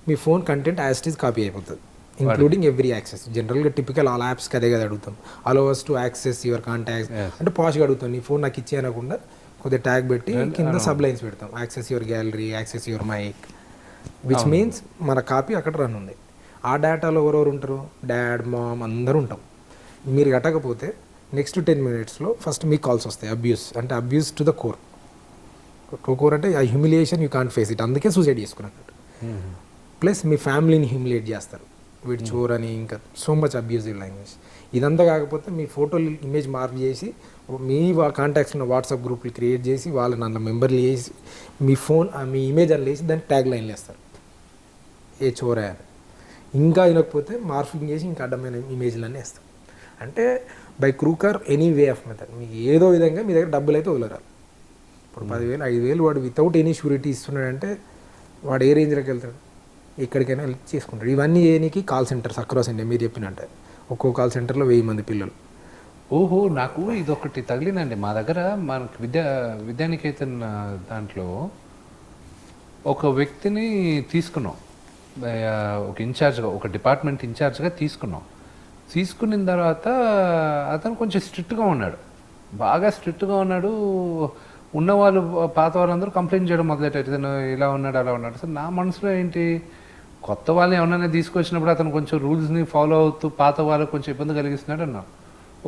మీ phone content as it is copy అయిపోతుంది, ఇంక్లూడింగ్ ఎవ్రీ యాక్సెస్. జనరల్గా టిపికల్ ఆల్ యాప్స్కి అదే కదా అడుగుతాం, allow us to access your contacts అంటే పాష్గా అడుగుతాం. నీ ఫోన్ నాకు ఇచ్చి అనకుండా కొద్దిగా ట్యాగ్ పెట్టి కింద సబ్ లైన్స్ పెడతాం, access your gallery, access your mic, which means మన కాపీ అక్కడ రన్ ఉంది. ఆ డేటాలో ఎవరెవరు ఉంటారు, డాడ్, మామ్ అందరూ ఉంటాం. మీరు కట్టకపోతే నెక్స్ట్ 10 minutesలో ఫస్ట్ మీకు కాల్స్ వస్తాయి. అబ్యూస్ అంటే abuse to the core. Core అంటే ఆ humiliation you can't face it, అందుకే సూసైడ్ చేసుకున్నట్టు. ప్లస్ మీ ఫ్యామిలీని హ్యూమిలియేట్ చేస్తారు, వీడు చోర్ అని, ఇంకా సో మచ్ అబ్యూజివ్ లాంగ్వేజ్. ఇదంతా కాకపోతే మీ ఫోటోలు ఇమేజ్ మార్క్ చేసి మీ కాంటాక్ట్స్ ఉన్న వాట్సాప్ గ్రూప్లు క్రియేట్ చేసి వాళ్ళని అందులో మెంబర్లు చేసి మీ ఫోన్ మీ ఇమేజ్ అని వేసి దానికి ట్యాగ్ లైన్లు వేస్తారు, ఏ చోరా అని. ఇంకా వినకపోతే మార్ఫింగ్ చేసి ఇంకా అడ్డమైన ఇమేజ్లన్నీ వేస్తారు. అంటే by crook or any way of method మీకు ఏదో విధంగా మీ దగ్గర డబ్బులు అయితే వదలరాలి. ఇప్పుడు 10,000 5,000 వాడు వితౌట్ ఎనీ షూరిటీ ఇస్తున్నాడంటే వాడు ఏ రేంజ్లోకి వెళ్తాడు, ఎక్కడికైనా వెళ్ళి చేసుకుంటాడు. ఇవన్నీ చేయడానికి కాల్ సెంటర్స్ అక్రాస్ ఇండియా మీరు చెప్పినట్టే ఒక్కో కాల్ సెంటర్లో 1000 మంది పిల్లలు. ఓహో, నాకు ఇదొకటి తగిలిందండి. మా దగ్గర మనకి విద్యానికేతన్ దాంట్లో ఒక వ్యక్తిని తీసుకున్నాం, ఒక ఇన్ఛార్జ్గా, ఒక డిపార్ట్మెంట్ ఇన్ఛార్జ్గా తీసుకున్నాం. తీసుకున్న తర్వాత అతను కొంచెం స్ట్రిక్ట్గా ఉన్నాడు, బాగా స్ట్రిక్ట్గా ఉన్నాడు. ఉన్నవాళ్ళు పాత వాళ్ళందరూ కంప్లైంట్ చేయడం మొదలెట్టారు, ఇతను ఇలా ఉన్నాడు అలా ఉన్నాడు. సార్ నా మనసులో ఏంటి, కొత్త వాళ్ళని ఎవరైనా తీసుకొచ్చినప్పుడు అతను కొంచెం రూల్స్ని ఫాలో అవుతూ పాత వాళ్ళకు కొంచెం ఇబ్బంది కలిగిస్తున్నాడు అన్నా.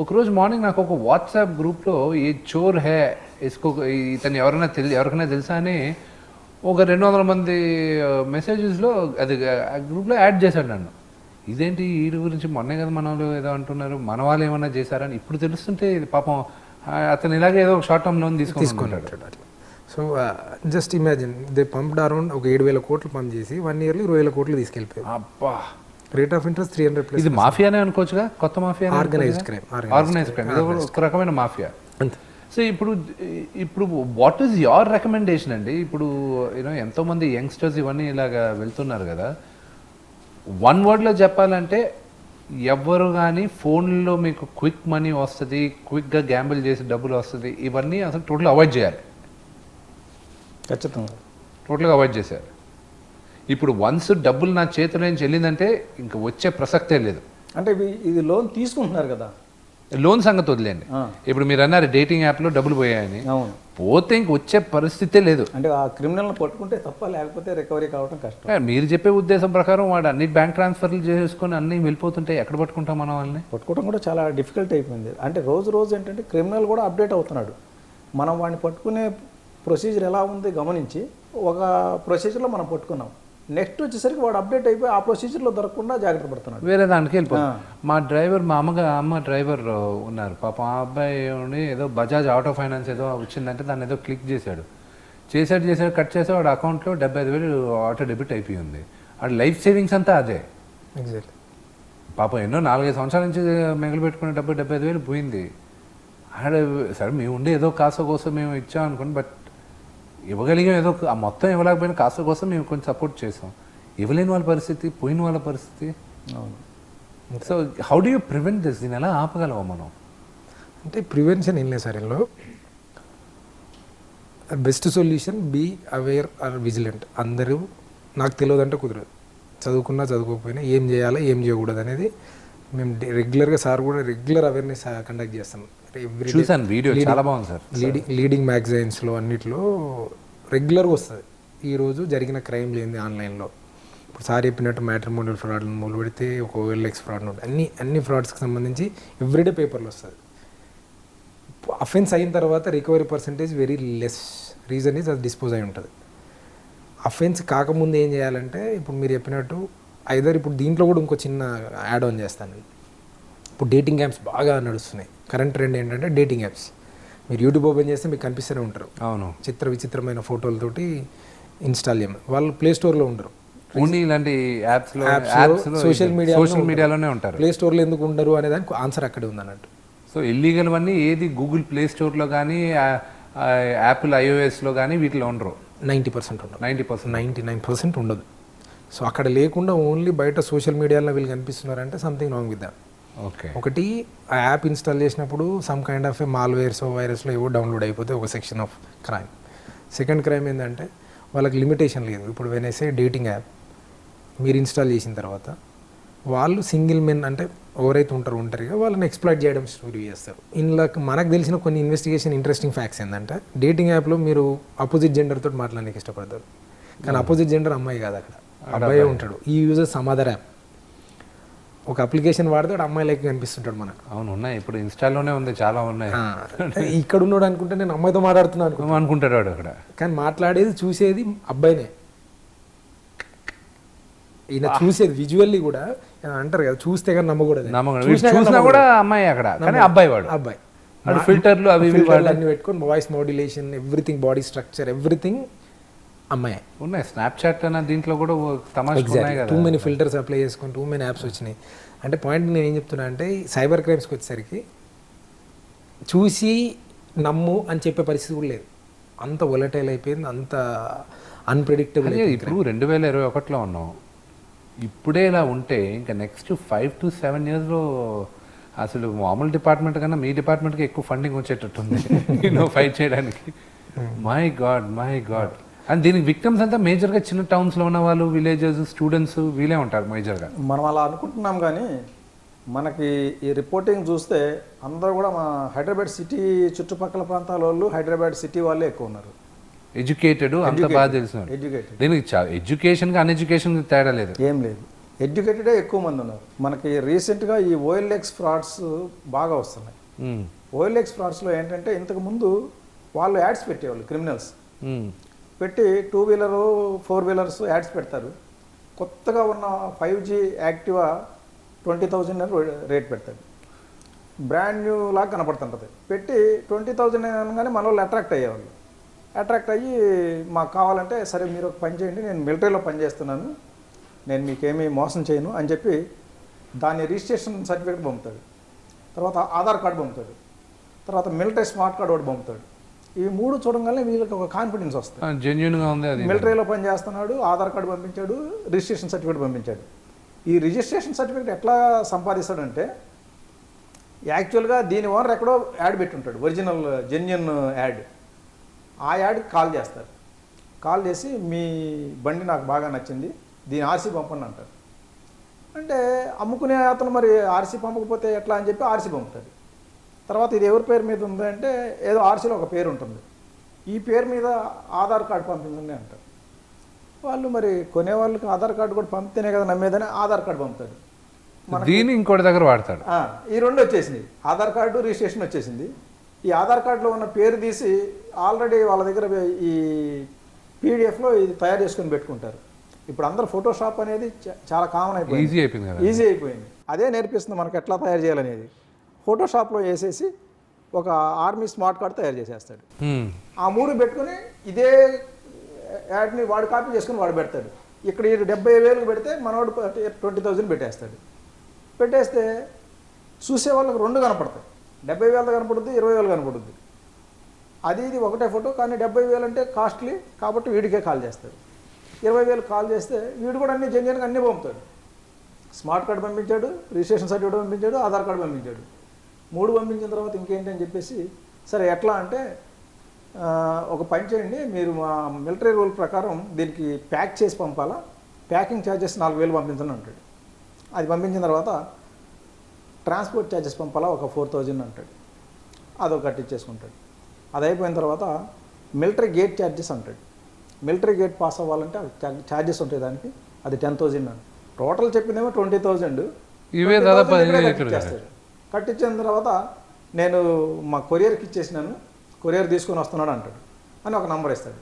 ఒకరోజు మార్నింగ్ నాకు ఒక వాట్సాప్ గ్రూప్లో ఏ చోర్ హే ఇసుకో, ఇతను ఎవరికైనా తెలుసా అని ఒక 200 మంది మెసేజెస్లో అది ఆ గ్రూప్లో యాడ్ చేశాడు నన్ను. ఇదేంటి వీడి గురించి మొన్నే కదా మన వాళ్ళు ఏదో అంటున్నారు, మన వాళ్ళు ఏమన్నా చేశారని ఇప్పుడు తెలుస్తుంటే పాపం అతను ఇలాగే ఏదో ఒక షార్ట్ టర్మ్ లోన్ తీసుకుంటాడు. So just imagine they pumped around ఒక 7,000 కోట్లు పంప్ చేసి 1 yearలో 20,000 కోట్లు తీసుకెళ్ళిపోయారు. అబ్బా, రేట్ ఆఫ్ ఇంట్రెస్ట్ 300+. ఇది మాఫియానే అనుకోవచ్చుగా, కొత్త మాఫియా, ఆర్గనైజ్డ్ క్రైమ్. ఇది ఒక రకమైన మాఫియా. సో ఇప్పుడు వాట్ ఈస్ యువర్ రికమెండేషన్ అండి? ఇప్పుడు ఎంతోమంది యంగ్స్టర్స్ ఇవన్నీ ఇలాగా వెళ్తున్నారు కదా, 1 wordలో చెప్పాలంటే ఎవరు కానీ ఫోన్లో మీకు క్విక్ మనీ వస్తుంది, క్విక్గా గ్యాంబుల్ చేసి డబ్బులు వస్తుంది, ఇవన్నీ అసలు టోటల్ అవాయిడ్ చేయాలి. ఖచ్చితంగా టోటల్గా అవాయిడ్ చేశారు. ఇప్పుడు వన్స్ డబ్బులు నా చేతిలో నుంచి వెళ్ళిందంటే ఇంకా వచ్చే ప్రసక్తే లేదు. అంటే ఇది లోన్ తీసుకుంటున్నారు కదా, లోన్ సంగతి వదిలేండి. ఇప్పుడు మీరు అన్నారు డేటింగ్ యాప్లో డబ్బులు పోయాయని, పోతే ఇంక వచ్చే పరిస్థితే లేదు. అంటే ఆ క్రిమినల్ని పట్టుకుంటే తప్ప, లేకపోతే రికవరీ కావడం కష్టం. మీరు చెప్పే ఉద్దేశం ప్రకారం వాడు అన్ని బ్యాంక్ ట్రాన్స్ఫర్లు చేసుకొని అన్ని వెళ్ళిపోతుంటే ఎక్కడ పట్టుకుంటాం మనం వాళ్ళని? పట్టుకోవడం కూడా చాలా డిఫికల్ట్ అయిపోయింది. అంటే రోజు ఏంటంటే క్రిమినల్ కూడా అప్డేట్ అవుతున్నాడు. మనం వాడిని పట్టుకునే ప్రొసీజర్ ఎలా ఉంది గమనించి ఒక ప్రొసీజర్లో మనం పట్టుకున్నాం, నెక్స్ట్ వచ్చేసరికి వాడు అప్డేట్ అయిపోయి ఆ ప్రొసీజర్లో దొరకకుండా జాగ్రత్త పడుతున్నాడు, వేరే దానికి వెళ్ళిపోతాం. మా డ్రైవర్, మా అమ్మ డ్రైవర్ ఉన్నారు పాపం, ఆ అబ్బాయి ఏదో బజాజ్ ఆటో ఫైనాన్స్ ఏదో వచ్చిందంటే దాన్ని ఏదో క్లిక్ చేశాడు, కట్ చేసి వాడు అకౌంట్లో 75,000 ఆటో డెబిట్ అయిపోయింది. వాడు లైఫ్ సేవింగ్స్ అంతా అదే. ఎగ్జాక్ట్లీ. పాపం ఎన్నో 4-5 సంవత్సరాల నుంచి మిగిలి పెట్టుకునే 75,000 పోయింది. సరే మేము ఉండే ఏదో కాస్త కోసం మేము ఇచ్చాం అనుకోండి, బట్ ఇవ్వగలిగాం, ఏదో ఆ మొత్తం ఇవ్వలేకపోయినా కాస్త కోసం మేము కొంచెం సపోర్ట్ చేసాం. ఇవ్వలేని వాళ్ళ పరిస్థితి, పోయిన వాళ్ళ పరిస్థితి. So how do you prevent this? దీన్ని ఎలా ఆపగలవా మనం? అంటే ప్రివెన్షన్ ఏం లేదు సార్, ఇందులో best solution be aware or vigilant. అందరూ నాకు తెలియదంటే కుదరదు, చదువుకున్నా చదువుకోకపోయినా ఏం చేయాలో ఏం చేయకూడదు అనేది మేము రెగ్యులర్గా సార్ కూడా రెగ్యులర్ అవేర్నెస్ కండక్ట్ చేస్తాం. చూసాను వీడియో, చాలా బాగుంది సార్. లీడింగ్ మ్యాగజైన్స్లో అన్నిట్లో రెగ్యులర్గా వస్తుంది ఈరోజు జరిగిన క్రైమ్ లేనిది ఆన్లైన్లో. ఇప్పుడు సార్ చెప్పినట్టు మ్యాట్రిమోనియల్ ఫ్రాడ్లను మొదలు పెడితే ఒక OLX ఫ్రాడ్ ఉంటుంది, అన్ని ఫ్రాడ్స్కి సంబంధించి ఎవ్రీడే పేపర్లు వస్తుంది. అఫెన్స్ అయిన తర్వాత recovery percentage very less. Reason is అది డిస్పోజ్ అయి ఉంటుంది. అఫెన్స్ కాకముందు ఏం చేయాలంటే ఇప్పుడు మీరు చెప్పినట్టు ఐదర్ ఇప్పుడు దీంట్లో కూడా ఇంకో చిన్న యాడ్ ఆన్ చేస్తాను. ఇప్పుడు డేటింగ్ యాప్స్ బాగా నడుస్తున్నాయి. కరెంట్ ట్రెండ్ ఏంటంటే డేటింగ్ యాప్స్. మీరు యూట్యూబ్ ఓపెన్ చేస్తే మీకు కనిపిస్తూనే ఉంటారు. అవును, విచిత్రమైన ఫోటోలతోటి ఇన్స్టాల్ చేయమని. వాళ్ళు ప్లే స్టోర్లో ఉండరు, ఓన్లీ ఇలాంటి యాప్స్లో సోషల్ మీడియాలోనే ఉంటారు. ప్లే స్టోర్లో ఎందుకు ఉండరు అనే దానికి ఆన్సర్ అక్కడే ఉందన్నట్టు. సో ఇల్లీగల్ అన్నీ ఏది గూగుల్ ప్లే స్టోర్లో కానీ యాపిల్ iOSలో కానీ వీటిలో ఉండరు. 90% ఉండదు, 99% ఉండదు. సో అక్కడ లేకుండా ఓన్లీ బయట సోషల్ మీడియాలో వీళ్ళు కనిపిస్తున్నారంటే something wrong with that. Okay, ఒకటి ఆ యాప్ ఇన్స్టాల్ చేసినప్పుడు సమ్ కైండ్ ఆఫ్ మాల్వేర్స్ వైరస్లో ఏవో డౌన్లోడ్ అయిపోతే ఒక section of crime. Second crime ఏంటంటే వాళ్ళకి లిమిటేషన్ లేదు. ఇప్పుడు వెనసే డేటింగ్ యాప్ మీరు ఇన్స్టాల్ చేసిన తర్వాత వాళ్ళు సింగిల్ మెన్ అంటే ఎవరైతే ఉంటారుగా వాళ్ళని ఎక్స్ప్లాయిట్ చేయడం స్టోరీ చేస్తారు. ఇందులో మనకు తెలిసిన కొన్ని ఇన్వెస్టిగేషన్ ఇంట్రెస్టింగ్ ఫ్యాక్ట్స్ ఏంటంటే డేటింగ్ యాప్లో మీరు అపోజిట్ జెండర్ తోటి మాట్లాడడానికి ఇష్టపడతారు, కానీ అపోజిట్ జెండర్ అమ్మాయి కాదు, అక్కడ అబ్బాయి ఉంటాడు. ఈ యూజర్ సమ్ అదర్ యాప్ ఒక అప్లికేషన్ వాడితే అమ్మాయి లైక్ కనిపిస్తుంటాడు మనకు. అవును, ఉన్నాయి. ఇప్పుడు ఇన్స్టాల్లోనే ఉంది, చాలా ఉన్నాయి. ఇక్కడ ఉన్నాడు అనుకుంటే నేను అమ్మాయితో మాట్లాడుతున్నాను అనుకుంటాడు వాడు అక్కడ, కానీ మాట్లాడేది చూసేది అబ్బాయినే. ఈయన చూసేది విజువల్లీ కూడా అంటారు కదా, చూస్తే కానీ నమ్మకూడదు. చూసినా కూడా అమ్మాయి అక్కడ, కానీ అబ్బాయి వాడు. అబ్బాయి ఫిల్టర్లు అవి అన్ని పెట్టుకొని voice modulation everything, body structure everything అమ్మాయి ఉన్నాయి. స్నాప్చాట్ అన్న దీంట్లో కూడా తమాషా టూ మెనీ ఫిల్టర్స్ అప్లై చేసుకుని టూ మెనీ యాప్స్ వచ్చినాయి. అంటే పాయింట్ నేను ఏం చెప్తున్నా అంటే సైబర్ క్రైమ్స్కి వచ్చేసరికి చూసి నమ్ము అని చెప్పే పరిస్థితి కూడా లేదు. అంత వొలటైల్ అయిపోయింది, అంత అన్ప్రెడిక్టబుల్. ఇప్పుడు 2021లో ఉన్నాం. ఇప్పుడే ఇలా ఉంటే ఇంకా నెక్స్ట్ 5 to 7 yearsలో అసలు మామూలు డిపార్ట్మెంట్ కన్నా మీ డిపార్ట్మెంట్కి ఎక్కువ ఫండింగ్ వచ్చేటట్టుంది ఫైట్ చేయడానికి. My God. అండ్ దీనికి విక్టిమ్స్ అంతా మేజర్గా చిన్న టౌన్స్లో ఉన్న వాళ్ళు, విలేజెస్, స్టూడెంట్స్ వీళ్ళే ఉంటారు మేజర్గా. మనం అలా అనుకుంటున్నాం, కానీ మనకి ఈ రిపోర్టింగ్ చూస్తే అందరూ కూడా మా హైదరాబాద్ సిటీ చుట్టుపక్కల ప్రాంతాల వాళ్ళు హైదరాబాద్ సిటీ వాళ్ళే ఎక్కువ ఉన్నారు. ఎడ్యుకేటెడ్, అంత బాగా తెలిసిన దీనికి ఎడ్యుకేషన్కి అన్ఎడ్యుకేషన్కి తేడా లేదు, ఏం లేదు. ఎడ్యుకేటెడే ఎక్కువ మంది ఉన్నారు. మనకి రీసెంట్గా ఈ OLX ఫ్రాడ్స్ బాగా వస్తున్నాయి. OLX ఫ్రాడ్స్లో ఏంటంటే ఇంతకుముందు వాళ్ళు యాడ్స్ పెట్టేవాళ్ళు, క్రిమినల్స్ పెట్టి 2-wheeler 4-wheelers యాడ్స్ పెడతారు. కొత్తగా ఉన్న 5G యాక్టివా 20,000 రేట్ పెడతాడు. బ్రాండ్ న్యూ లాగా కనపడుతుంటుంది. పెట్టి 20,000 అనగానే మన వాళ్ళు అట్రాక్ట్ అయ్యేవాళ్ళు. అట్రాక్ట్ అయ్యి మాకు కావాలంటే సరే మీరు ఒక పని చేయండి, నేను మిలిటరీలో పనిచేస్తున్నాను, నేను మీకేమీ మోసం చేయను అని చెప్పి దాని రిజిస్ట్రేషన్ సర్టిఫికేట్ పంపుతాడు. తర్వాత ఆధార్ కార్డు పంపుతాడు. తర్వాత మిలిటరీ స్మార్ట్ కార్డు ఒకటి పంపుతాడు. ఇవి 3 చూడగానే వీళ్ళకి ఒక కాన్ఫిడెన్స్ వస్తుంది, జెన్యూన్గా ఉంది, అది మిలిటరీలో పనిచేస్తున్నాడు, ఆధార్ కార్డు పంపించాడు, రిజిస్ట్రేషన్ సర్టిఫికేట్ పంపించాడు. ఈ రిజిస్ట్రేషన్ సర్టిఫికేట్ ఎట్లా సంపాదిస్తాడంటే యాక్చువల్గా దీని ఓనర్ ఎక్కడో యాడ్ పెట్టుంటాడు, ఒరిజినల్ జెన్యూన్ యాడ్. ఆ యాడ్కి కాల్ చేస్తారు. కాల్ చేసి మీ బండి నాకు బాగా నచ్చింది, దీని RC పంపండి అంటారు. అంటే అమ్ముకునే అతను మరి RC పంపకపోతే ఎట్లా అని చెప్పి RC పంపుతాడు. తర్వాత ఇది ఎవరి పేరు మీద ఉందంటే ఏదో RCలో ఒక పేరు ఉంటుంది, ఈ పేరు మీద ఆధార్ కార్డు పంపించండి అంటారు. వాళ్ళు మరి కొనేవాళ్ళకి ఆధార్ కార్డు కూడా పంపితేనే కదా నమ్మేదని ఆధార్ కార్డు పంపుతాడు. దీన్ని ఇంకోటి దగ్గర వాడతాడు. ఈ 2 వచ్చేసింది, ఆధార్ కార్డు రిజిస్ట్రేషన్ వచ్చేసింది. ఈ ఆధార్ కార్డులో ఉన్న పేరు తీసి ఆల్రెడీ వాళ్ళ దగ్గర ఈ PDFలో ఇది తయారు చేసుకొని పెట్టుకుంటారు. ఇప్పుడు అందరూ ఫోటోషాప్ అనేది చాలా కామన్ అయిపోయింది, ఈజీ అయిపోయింది. అదే నేర్పిస్తుంది మనకు ఎట్లా తయారు చేయాలనేది. ఫోటోషాప్లో వేసేసి ఒక ఆర్మీ స్మార్ట్ కార్డ్ తయారు చేసేస్తాడు. ఆ 3 పెట్టుకుని ఇదే యాడ్ని వాడు కాపీ చేసుకుని వాడు పెడతాడు. ఇక్కడ 70,000 పెడితే మనవాడు 20,000 పెట్టేస్తాడు. పెట్టేస్తే చూసే వాళ్ళకి 2 కనపడతాయి, 70,000 కనపడుద్ది, 20,000 కనపడుద్ది. అది ఇది ఒకటే ఫోటో, కానీ 70,000 అంటే కాస్ట్లీ కాబట్టి వీడికే కాల్ చేస్తాడు. 20,000 కాల్ చేస్తే వీడు కూడా అన్ని జెన్యూన్గా అన్నీ పంపుతాడు. స్మార్ట్ కార్డు పంపించాడు, రిజిస్ట్రేషన్ సర్టిఫికేట్ పంపించాడు, ఆధార్ కార్డు పంపించాడు. 3 పంపించిన తర్వాత ఇంకేంటి అని చెప్పేసి సరే ఎట్లా అంటే ఒక పని చేయండి, మీరు మా మిలిటరీ రూల్ ప్రకారం దీనికి ప్యాక్ చేసి పంపాలా, ప్యాకింగ్ ఛార్జెస్ 4,000 పంపించండి అంటాడు. అది పంపించిన తర్వాత ట్రాన్స్పోర్ట్ ఛార్జెస్ పంపాలా ఒక 4,000 అంటాడు. అదొక కట్టించేసుకుంటాడు. అది అయిపోయిన తర్వాత మిలిటరీ గేట్ ఛార్జెస్ అంటాడు. మిలిటరీ గేట్ పాస్ అవ్వాలంటే ఛార్జెస్ ఉంటాయి దానికి, అది 10,000 అండి. టోటల్ చెప్పిందేమో 20,000. ఇవే దాదాపు కట్టించేస్తాడు. కట్టించిన తర్వాత నేను మా కొరియర్కి ఇచ్చేసినాను, కొరియర్ తీసుకొని వస్తున్నాడు అంటాడు అని ఒక నంబర్ ఇస్తాడు.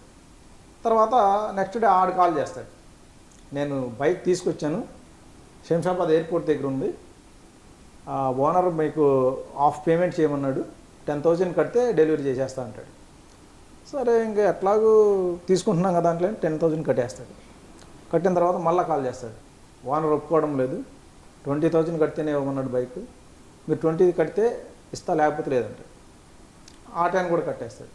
తర్వాత నెక్స్ట్ డే ఆడు కాల్ చేస్తాడు, నేను బైక్ తీసుకొచ్చాను, శంషాబాద్ ఎయిర్పోర్ట్ దగ్గర ఉంది, ఓనర్ మీకు హాఫ్ పేమెంట్ చేయమన్నాడు, 10,000 కడితే డెలివరీ చేసేస్తా అంటాడు. సరే ఇంకా ఎట్లాగూ తీసుకుంటున్నాం కదా దాంట్లో 10,000 కట్టేస్తాడు. కట్టిన తర్వాత మళ్ళీ కాల్ చేస్తాడు, ఓనర్ ఒప్పుకోవడం లేదు, 20,000 కడితేనే ఇవ్వమన్నాడు బైక్, మీరు 20 కడితే ఇస్తా లేకపోతే లేదంటే ఆ టైం కూడా కట్టేస్తాడు.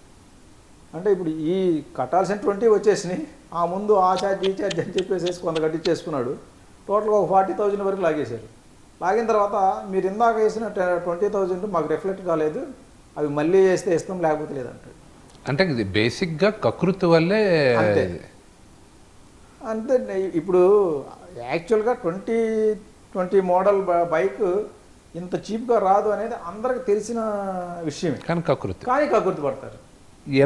అంటే ఇప్పుడు ఈ కట్టాల్సిన 20 వచ్చేసినాయి, ఆ ముందు ఆ ఛార్జ్ ఈ ఛార్జ్ అని చెప్పేసి కొంత కట్టించేసుకున్నాడు. టోటల్గా ఒక 40,000 వరకు లాగేశారు. లాగిన తర్వాత మీరు ఇందాక వేసిన 20,000 మాకు రిఫ్లెక్ట్ కాలేదు, అవి మళ్ళీ వేస్తే ఇస్తాం లేకపోతే లేదంటాడు. అంటే ఇది బేసిక్గా కకృతి వల్లే. అంతే. ఇప్పుడు యాక్చువల్గా 2020 మోడల్ బైక్ ఇంత చీప్గా రాదు అనేది అందరికి తెలిసిన విషయమే, కానీ కకృతి పడతారు.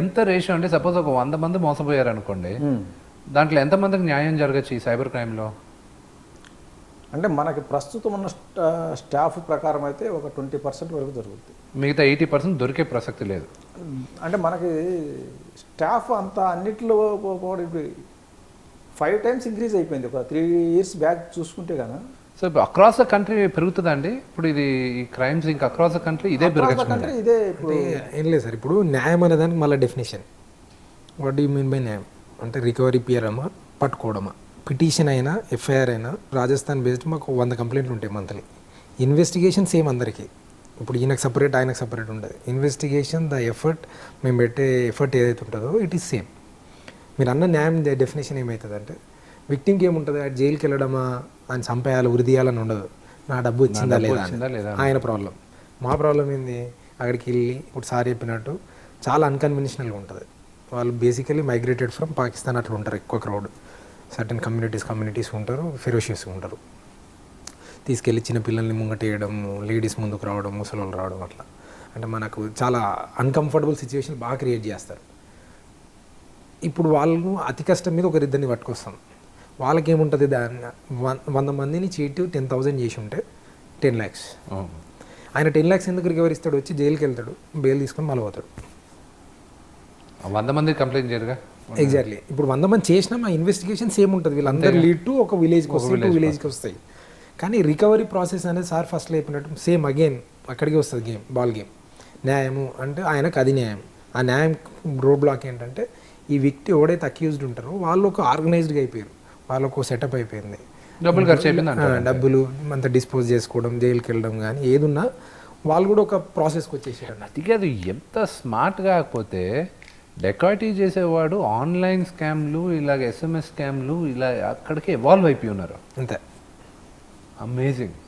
ఎంత రేషియో అంటే సపోజ్ ఒక 100 మంది మోసపోయారు అనుకోండి, దాంట్లో ఎంతమందికి న్యాయం జరగచ్చు ఈ సైబర్ క్రైమ్లో? అంటే మనకి ప్రస్తుతం ఉన్న స్టాఫ్ ప్రకారం అయితే ఒక 20% వరకు జరుగుతుంది. మిగతా 80% దొరికే ప్రసక్తి లేదు. అంటే మనకి స్టాఫ్ అంతా అన్నిట్లో కూడా ఇప్పుడు 5 times ఇంక్రీజ్ అయిపోయింది. ఒక 3 years బ్యాక్ చూసుకుంటే కదా. సో ఇప్పుడు అక్రాస్ ద కంట్రీ పెరుగుతుందండి ఇప్పుడు ఇది, ఈ క్రైమ్స్ ఇంకా అక్రాస్ ద కంట్రీ ఇదే పెరగచ్చు. ఇదే ఇప్పుడు ఏం లేదు సార్, ఇప్పుడు న్యాయం అనే దానికి మళ్ళీ definition. What do mean by న్యాయం అంటే రికవరీ పియరమా, పట్టుకోవడమా? పిటిషన్ అయినా ఎఫ్ఐఆర్ అయినా రాజస్థాన్ బేస్డ్ మాకు 100 కంప్లైంట్లు ఉంటాయి మంత్లీ. ఇన్వెస్టిగేషన్ సేమ్ అందరికీ. ఇప్పుడు ఈయనకు సపరేట్ ఆయనకు సపరేట్ ఉండదు. ఇన్వెస్టిగేషన్ ద ఎఫర్ట్, మేము పెట్టే ఎఫర్ట్ ఏదైతే ఉంటుందో ఇట్ ఈస్ సేమ్. మీరు అన్న న్యాయం డెఫినేషన్ ఏమవుతుంది అంటే, విక్టిమ్కి ఏముంటుంది, జైలుకి వెళ్ళడమా, ఆయన చంపేయాలి ఉరిదీయాలని ఉండదు, నా డబ్బు వచ్చిందా లేదా ఆయన ప్రాబ్లం. మా ప్రాబ్లం ఏంది, అక్కడికి వెళ్ళి ఇప్పుడు సార్ చెప్పినట్టు చాలా అన్కన్వెన్షనల్గా ఉంటుంది. వాళ్ళు బేసికలీ మైగ్రేటెడ్ ఫ్రమ్ పాకిస్తాన్ అట్లా ఉంటారు, ఎక్కువ క్రౌడ్, సర్టన్ కమ్యూనిటీస్ ఉంటారు, ఫెరోషియస్గా ఉంటారు. తీసుకెళ్ళి చిన్న పిల్లల్ని ముంగటేయడం, లేడీస్ ముందుకు రావడం, ముసలోళ్ళు రావడం, అట్లా అంటే మనకు చాలా అన్కంఫర్టబుల్ సిచ్యువేషన్ బాగా క్రియేట్ చేస్తారు. ఇప్పుడు వాళ్ళు అతి కష్టం మీద ఒకరిద్దరిని పట్టుకొస్తాం. వాళ్ళకి ఏముంటుంది, దాన్ని 100 మందిని చీటి 10,000 చేసి ఉంటే 10 lakhs. ఆయన 10 lakhs ఎందుకు రికవర్ ఇస్తాడు? వచ్చి జైలుకి వెళ్తాడు, బెయిల్ తీసుకొని మళ్ళీ పోతాడు. 100 మంది కంప్లైంట్ చేయరుగా. ఎగ్జాక్ట్లీ. ఇప్పుడు 100 మంది చేసినా మా ఇన్వెస్టిగేషన్ సేమ్ ఉంటుంది. వీళ్ళందరూ లీడ్ టు ఒక విలేజ్కి వస్తాయి, 2 villageకి వస్తాయి. కానీ రికవరీ ప్రాసెస్ అనేది సార్ ఫస్ట్లో అయిపోయినట్టు సేమ్ అగైన్ అక్కడికి వస్తుంది బాల్ గేమ్. న్యాయము అంటే ఆయనకు అది న్యాయం. ఆ న్యాయం రోడ్ బ్లాక్ ఏంటంటే, ఈ వ్యక్తి ఎవడైతే అక్యూజ్డ్ ఉంటారో వాళ్ళు ఒక ఆర్గనైజ్డ్గా అయిపోయారు, వాళ్ళకు ఒక సెటప్ అయిపోయింది, డబ్బులు ఖర్చు అయిపోయింది, డబ్బులు అంతా డిస్పోజ్ చేసుకోవడం, జైలుకి వెళ్ళడం, కానీ ఏదున్నా వాళ్ళు కూడా ఒక ప్రాసెస్కి వచ్చేసారు. అది కాదు, ఎంత స్మార్ట్ కాకపోతే డెకాయిటీ చేసేవాడు ఆన్లైన్ స్కామ్లు, ఇలాగ SMS స్కామ్లు, ఇలా అక్కడికి ఎవాల్వ్ అయిపోయి ఉన్నారు. అంతే, అమేజింగ్.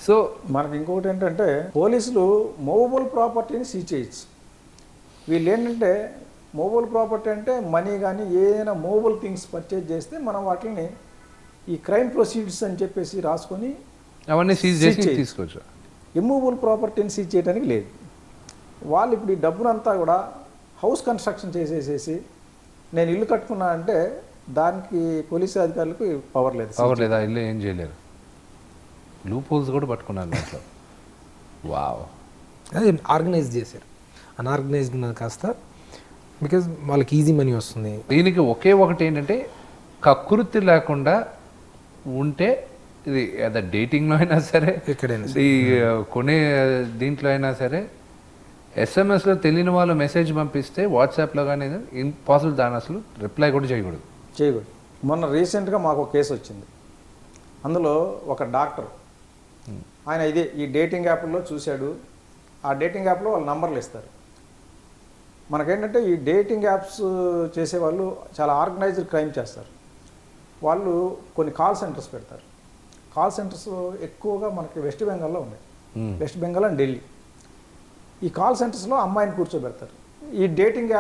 సో మనకి ఇంకొకటి ఏంటంటే, పోలీసులు మూవబుల్ ప్రాపర్టీని సీజ్ చేయొచ్చు. వీళ్ళు ఏంటంటే, మూవబుల్ ప్రాపర్టీ అంటే మనీ కానీ ఏదైనా మూవబుల్ థింగ్స్ పర్చేజ్ చేస్తే మనం వాటిని ఈ క్రైమ్ ప్రొసీడ్స్ అని చెప్పేసి రాసుకొని అవన్నీ సీజ్ చేసి తీసుకోవచ్చు. ఇమ్మూవబుల్ ప్రాపర్టీని సీజ్ చేయడానికి లేదు. వాళ్ళు ఇప్పుడు ఈ డబ్బునంతా కూడా హౌస్ కన్స్ట్రక్షన్ చేసేసేసి నేను ఇల్లు కట్టుకున్నా అంటే దానికి పోలీసు అధికారులకు పవర్ లేదా, ఇల్లు ఏం చేయలేరు. లూప్ హోల్స్ కూడా పట్టుకున్నారు దాంట్లో. వావ్, అది ఆర్గనైజ్ చేశారు. అన్ఆర్గనైజ్డ్ ఉన్నది కాస్త, బికాజ్ వాళ్ళకి ఈజీ మనీ వస్తుంది. దీనికి ఒకే ఒకటి ఏంటంటే, కకృతి లేకుండా ఉంటే, ఇది అదే డేటింగ్లో అయినా సరే, ఎక్కడైనా ఈ కొనే దీంట్లో అయినా సరే, SMSలో తెలియని వాళ్ళు మెసేజ్ పంపిస్తే వాట్సాప్లో కానీ ఇంపాసిబుల్, దాని అసలు రిప్లై కూడా చేయకూడదు. మొన్న రీసెంట్గా మాకు ఒక కేసు వచ్చింది. అందులో ఒక డాక్టర్, ఆయన ఈ డేటింగ్ యాప్లో చూశాడు. ఆ డేటింగ్ యాప్లో వాళ్ళ నంబర్లు ఇస్తారు. మనకేంటంటే, ఈ డేటింగ్ యాప్స్ చేసేవాళ్ళు చాలా ఆర్గనైజ్డ్ క్రైమ్ చేస్తారు. వాళ్ళు కొన్ని కాల్ సెంటర్స్ పెడతారు. కాల్ సెంటర్స్ ఎక్కువగా మనకి వెస్ట్ బెంగాల్లో ఉన్నాయి. West Bengal and Delhi. ఈ కాల్ సెంటర్స్లో అమ్మాయిని కూర్చోబెడతారు. ఈ డేటింగ్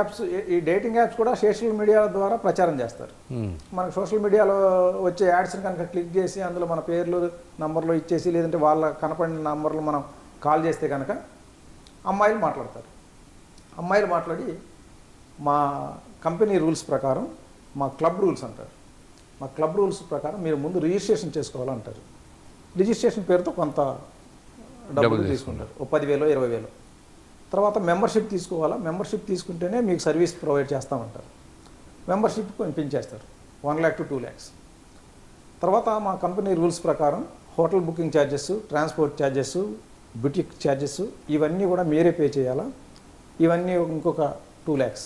యాప్స్ కూడా సోషల్ మీడియా ద్వారా ప్రచారం చేస్తారు. మనకు సోషల్ మీడియాలో వచ్చే యాడ్స్ని కనుక క్లిక్ చేసి అందులో మన పేర్లు నంబర్లు ఇచ్చేసి లేదంటే వాళ్ళ కనపడిన నంబర్లు మనం కాల్ చేస్తే కనుక అమ్మాయిలు మాట్లాడతారు. అమ్మాయిలు మాట్లాడి మా కంపెనీ రూల్స్ ప్రకారం, మా క్లబ్ రూల్స్ అంటారు, మా క్లబ్ రూల్స్ ప్రకారం మీరు ముందు రిజిస్ట్రేషన్ చేసుకోవాలంటారు. రిజిస్ట్రేషన్ పేరుతో కొంత డబ్బులు తీసుకుంటారు, ఓ 10,000 20,000. తర్వాత మెంబర్షిప్ తీసుకోవాలా, మెంబర్షిప్ తీసుకుంటేనే మీకు సర్వీస్ ప్రొవైడ్ చేస్తామంటారు. మెంబర్షిప్ పెంచేస్తారు 1 lakh to 2 lakhs. తర్వాత మా కంపెనీ రూల్స్ ప్రకారం hotel booking charges, transport charges, boutique charges ఇవన్నీ కూడా మీరే పే చేయాలా. ఇవన్నీ ఇంకొక 2 lakhs.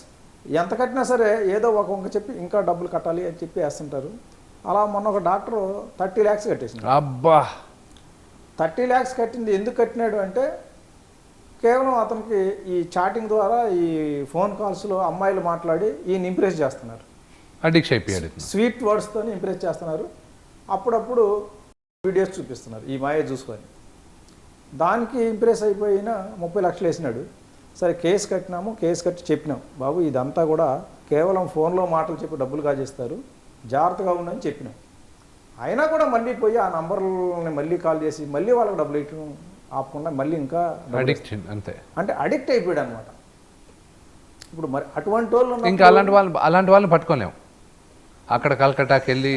ఎంత కట్టినా సరే ఏదో ఒక వంక చెప్పి ఇంకా డబ్బులు కట్టాలి అని చెప్పి వేస్తుంటారు. అలా మొన్న ఒక డాక్టర్ 30 lakhs కట్టేసింది. అబ్బా, 30 lakhs కట్టింది ఎందుకు కట్టినాడు అంటే కేవలం అతనికి ఈ చాటింగ్ ద్వారా ఈ ఫోన్ కాల్స్లో అమ్మాయిలు మాట్లాడి ఈయన ఇంప్రెస్ చేస్తున్నారు. అడిక్ట్ అయిపోయాడు. స్వీట్ వర్డ్స్తో ఇంప్రెస్ చేస్తున్నారు. అప్పుడప్పుడు వీడియోస్ చూపిస్తున్నారు ఈ మాయ చూసుకొని. దానికి ఇంప్రెస్ అయిపోయిన 30 లక్షలు వేసినాడు. సరే కేసు కట్టినాము, కేసు కట్టి చెప్పినాం, బాబు ఇదంతా కూడా కేవలం ఫోన్లో మాటలు చెప్పి డబ్బులు కాజేస్తారు, జాగ్రత్తగా ఉండని చెప్పినాం. అయినా కూడా మళ్ళీ పోయి ఆ నంబర్లని మళ్ళీ కాల్ చేసి మళ్ళీ వాళ్ళకి డబ్బులు ఇవ్వడం ఆపకుండా మళ్ళీ ఇంకా అడిక్షన్ అంతే, అంటే అడిక్ట్ అయిపోయాడు అనమాట. ఇప్పుడు మరి అటువంటి వాళ్ళు ఇంకా అలాంటి వాళ్ళని పట్టుకోలేము. అక్కడ కలకట్టాకి వెళ్ళి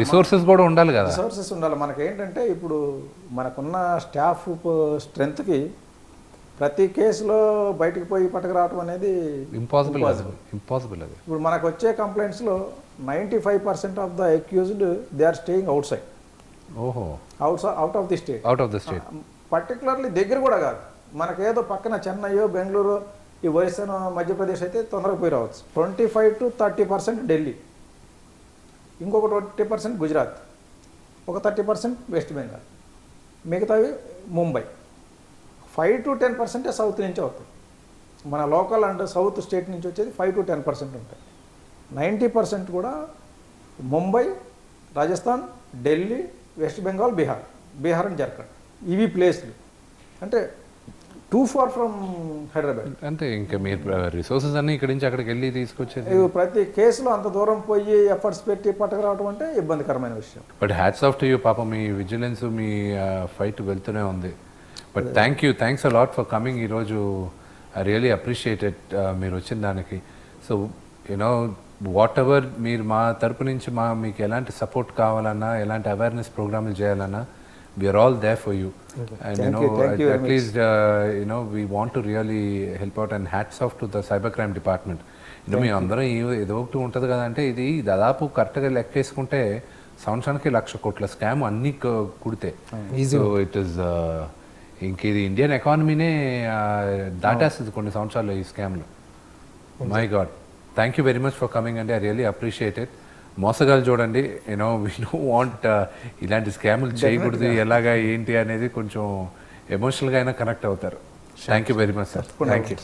రిసోర్సెస్ కూడా ఉండాలి కదా. రిసోర్సెస్ ఉండాలి. మనకేంటంటే ఇప్పుడు మనకున్న స్టాఫ్ స్ట్రెంత్కి ప్రతి కేసులో బయటకు పోయి పట్టుకురావడం అనేది ఇంపాసిబుల్ అది. ఇప్పుడు మనకు వచ్చే కంప్లైంట్స్లో 95% of the accused they are staying outside. ఓహో, out of the state. Particularly దగ్గర కూడా కాదు, మనకేదో పక్కన చెన్నైయో బెంగళూరు ఈ ఒరిస్సా మధ్యప్రదేశ్ అయితే తొందరగా పోయి రావచ్చు. 25 to 30% ఢిల్లీ, ఇంకొక 20% గుజరాత్, ఒక 30% వెస్ట్ బెంగాల్, మిగతావి ముంబై. 5 to 10% సౌత్ నుంచి అవుతాయి. మన లోకల్ అండ్ సౌత్ స్టేట్ నుంచి వచ్చేది 5 to 10% ఉంటాయి. 90% కూడా ముంబై, రాజస్థాన్, ఢిల్లీ, వెస్ట్ బెంగాల్, బీహార్ అండ్ జార్ఖండ్ ఇవి ప్లేస్లు. అంటే టూ ఫార్ ఫ్రమ్ హైదరాబాద్. అంతే, ఇంకా మీరు రిసోర్సెస్ అన్నీ ఇక్కడి నుంచి అక్కడికి వెళ్ళి తీసుకొచ్చేది. ప్రతి కేసులో అంత దూరం పోయి ఎఫర్ట్స్ పెట్టి పట్టుకురావడం అంటే ఇబ్బందికరమైన విషయం. But hats off to you పాపం, మీ విజిలెన్స్, మీ ఫైట్ వెళ్తూనే ఉంది. But thanks a lot for coming. ఈరోజు ఐ రియలీ అప్రిషియేటెడ్ మీరు వచ్చిన దానికి. సో యూనో వాట్ ఎవర్ మీరు మా తరపు నుంచి మీకు ఎలాంటి సపోర్ట్ కావాలన్నా, ఎలాంటి అవేర్నెస్ ప్రోగ్రాములు చేయాలన్నా, we're all there for you. And at least we want to really help out. And hats off to the cyber crime department. మేము అందరం ఏదో ఒకటి ఉంటుంది కదా. అంటే ఇది దాదాపు కరెక్ట్గా లెక్కేసుకుంటే సంవత్సరానికి 1,00,000 కోట్ల స్కామ్ అన్నీ కుడితే. సో ఇట్ ఈస్ ఇంక ఇది ఇండియన్ ఎకానమీనే దాటేస్తుంది కొన్ని సంవత్సరాలు ఈ స్కామ్లో. My god, thank you very much for coming అండి. I really appreciate it. మోసగాలు చూడండి, యూనో వీ డోంట్ వాంట్ ఇలాంటి స్కాములు చేయకూడదు, ఎలాగా ఏంటి అనేది కొంచెం ఎమోషనల్గా అయినా కనెక్ట్ అవుతారు. Thank you very much sir. Thank you.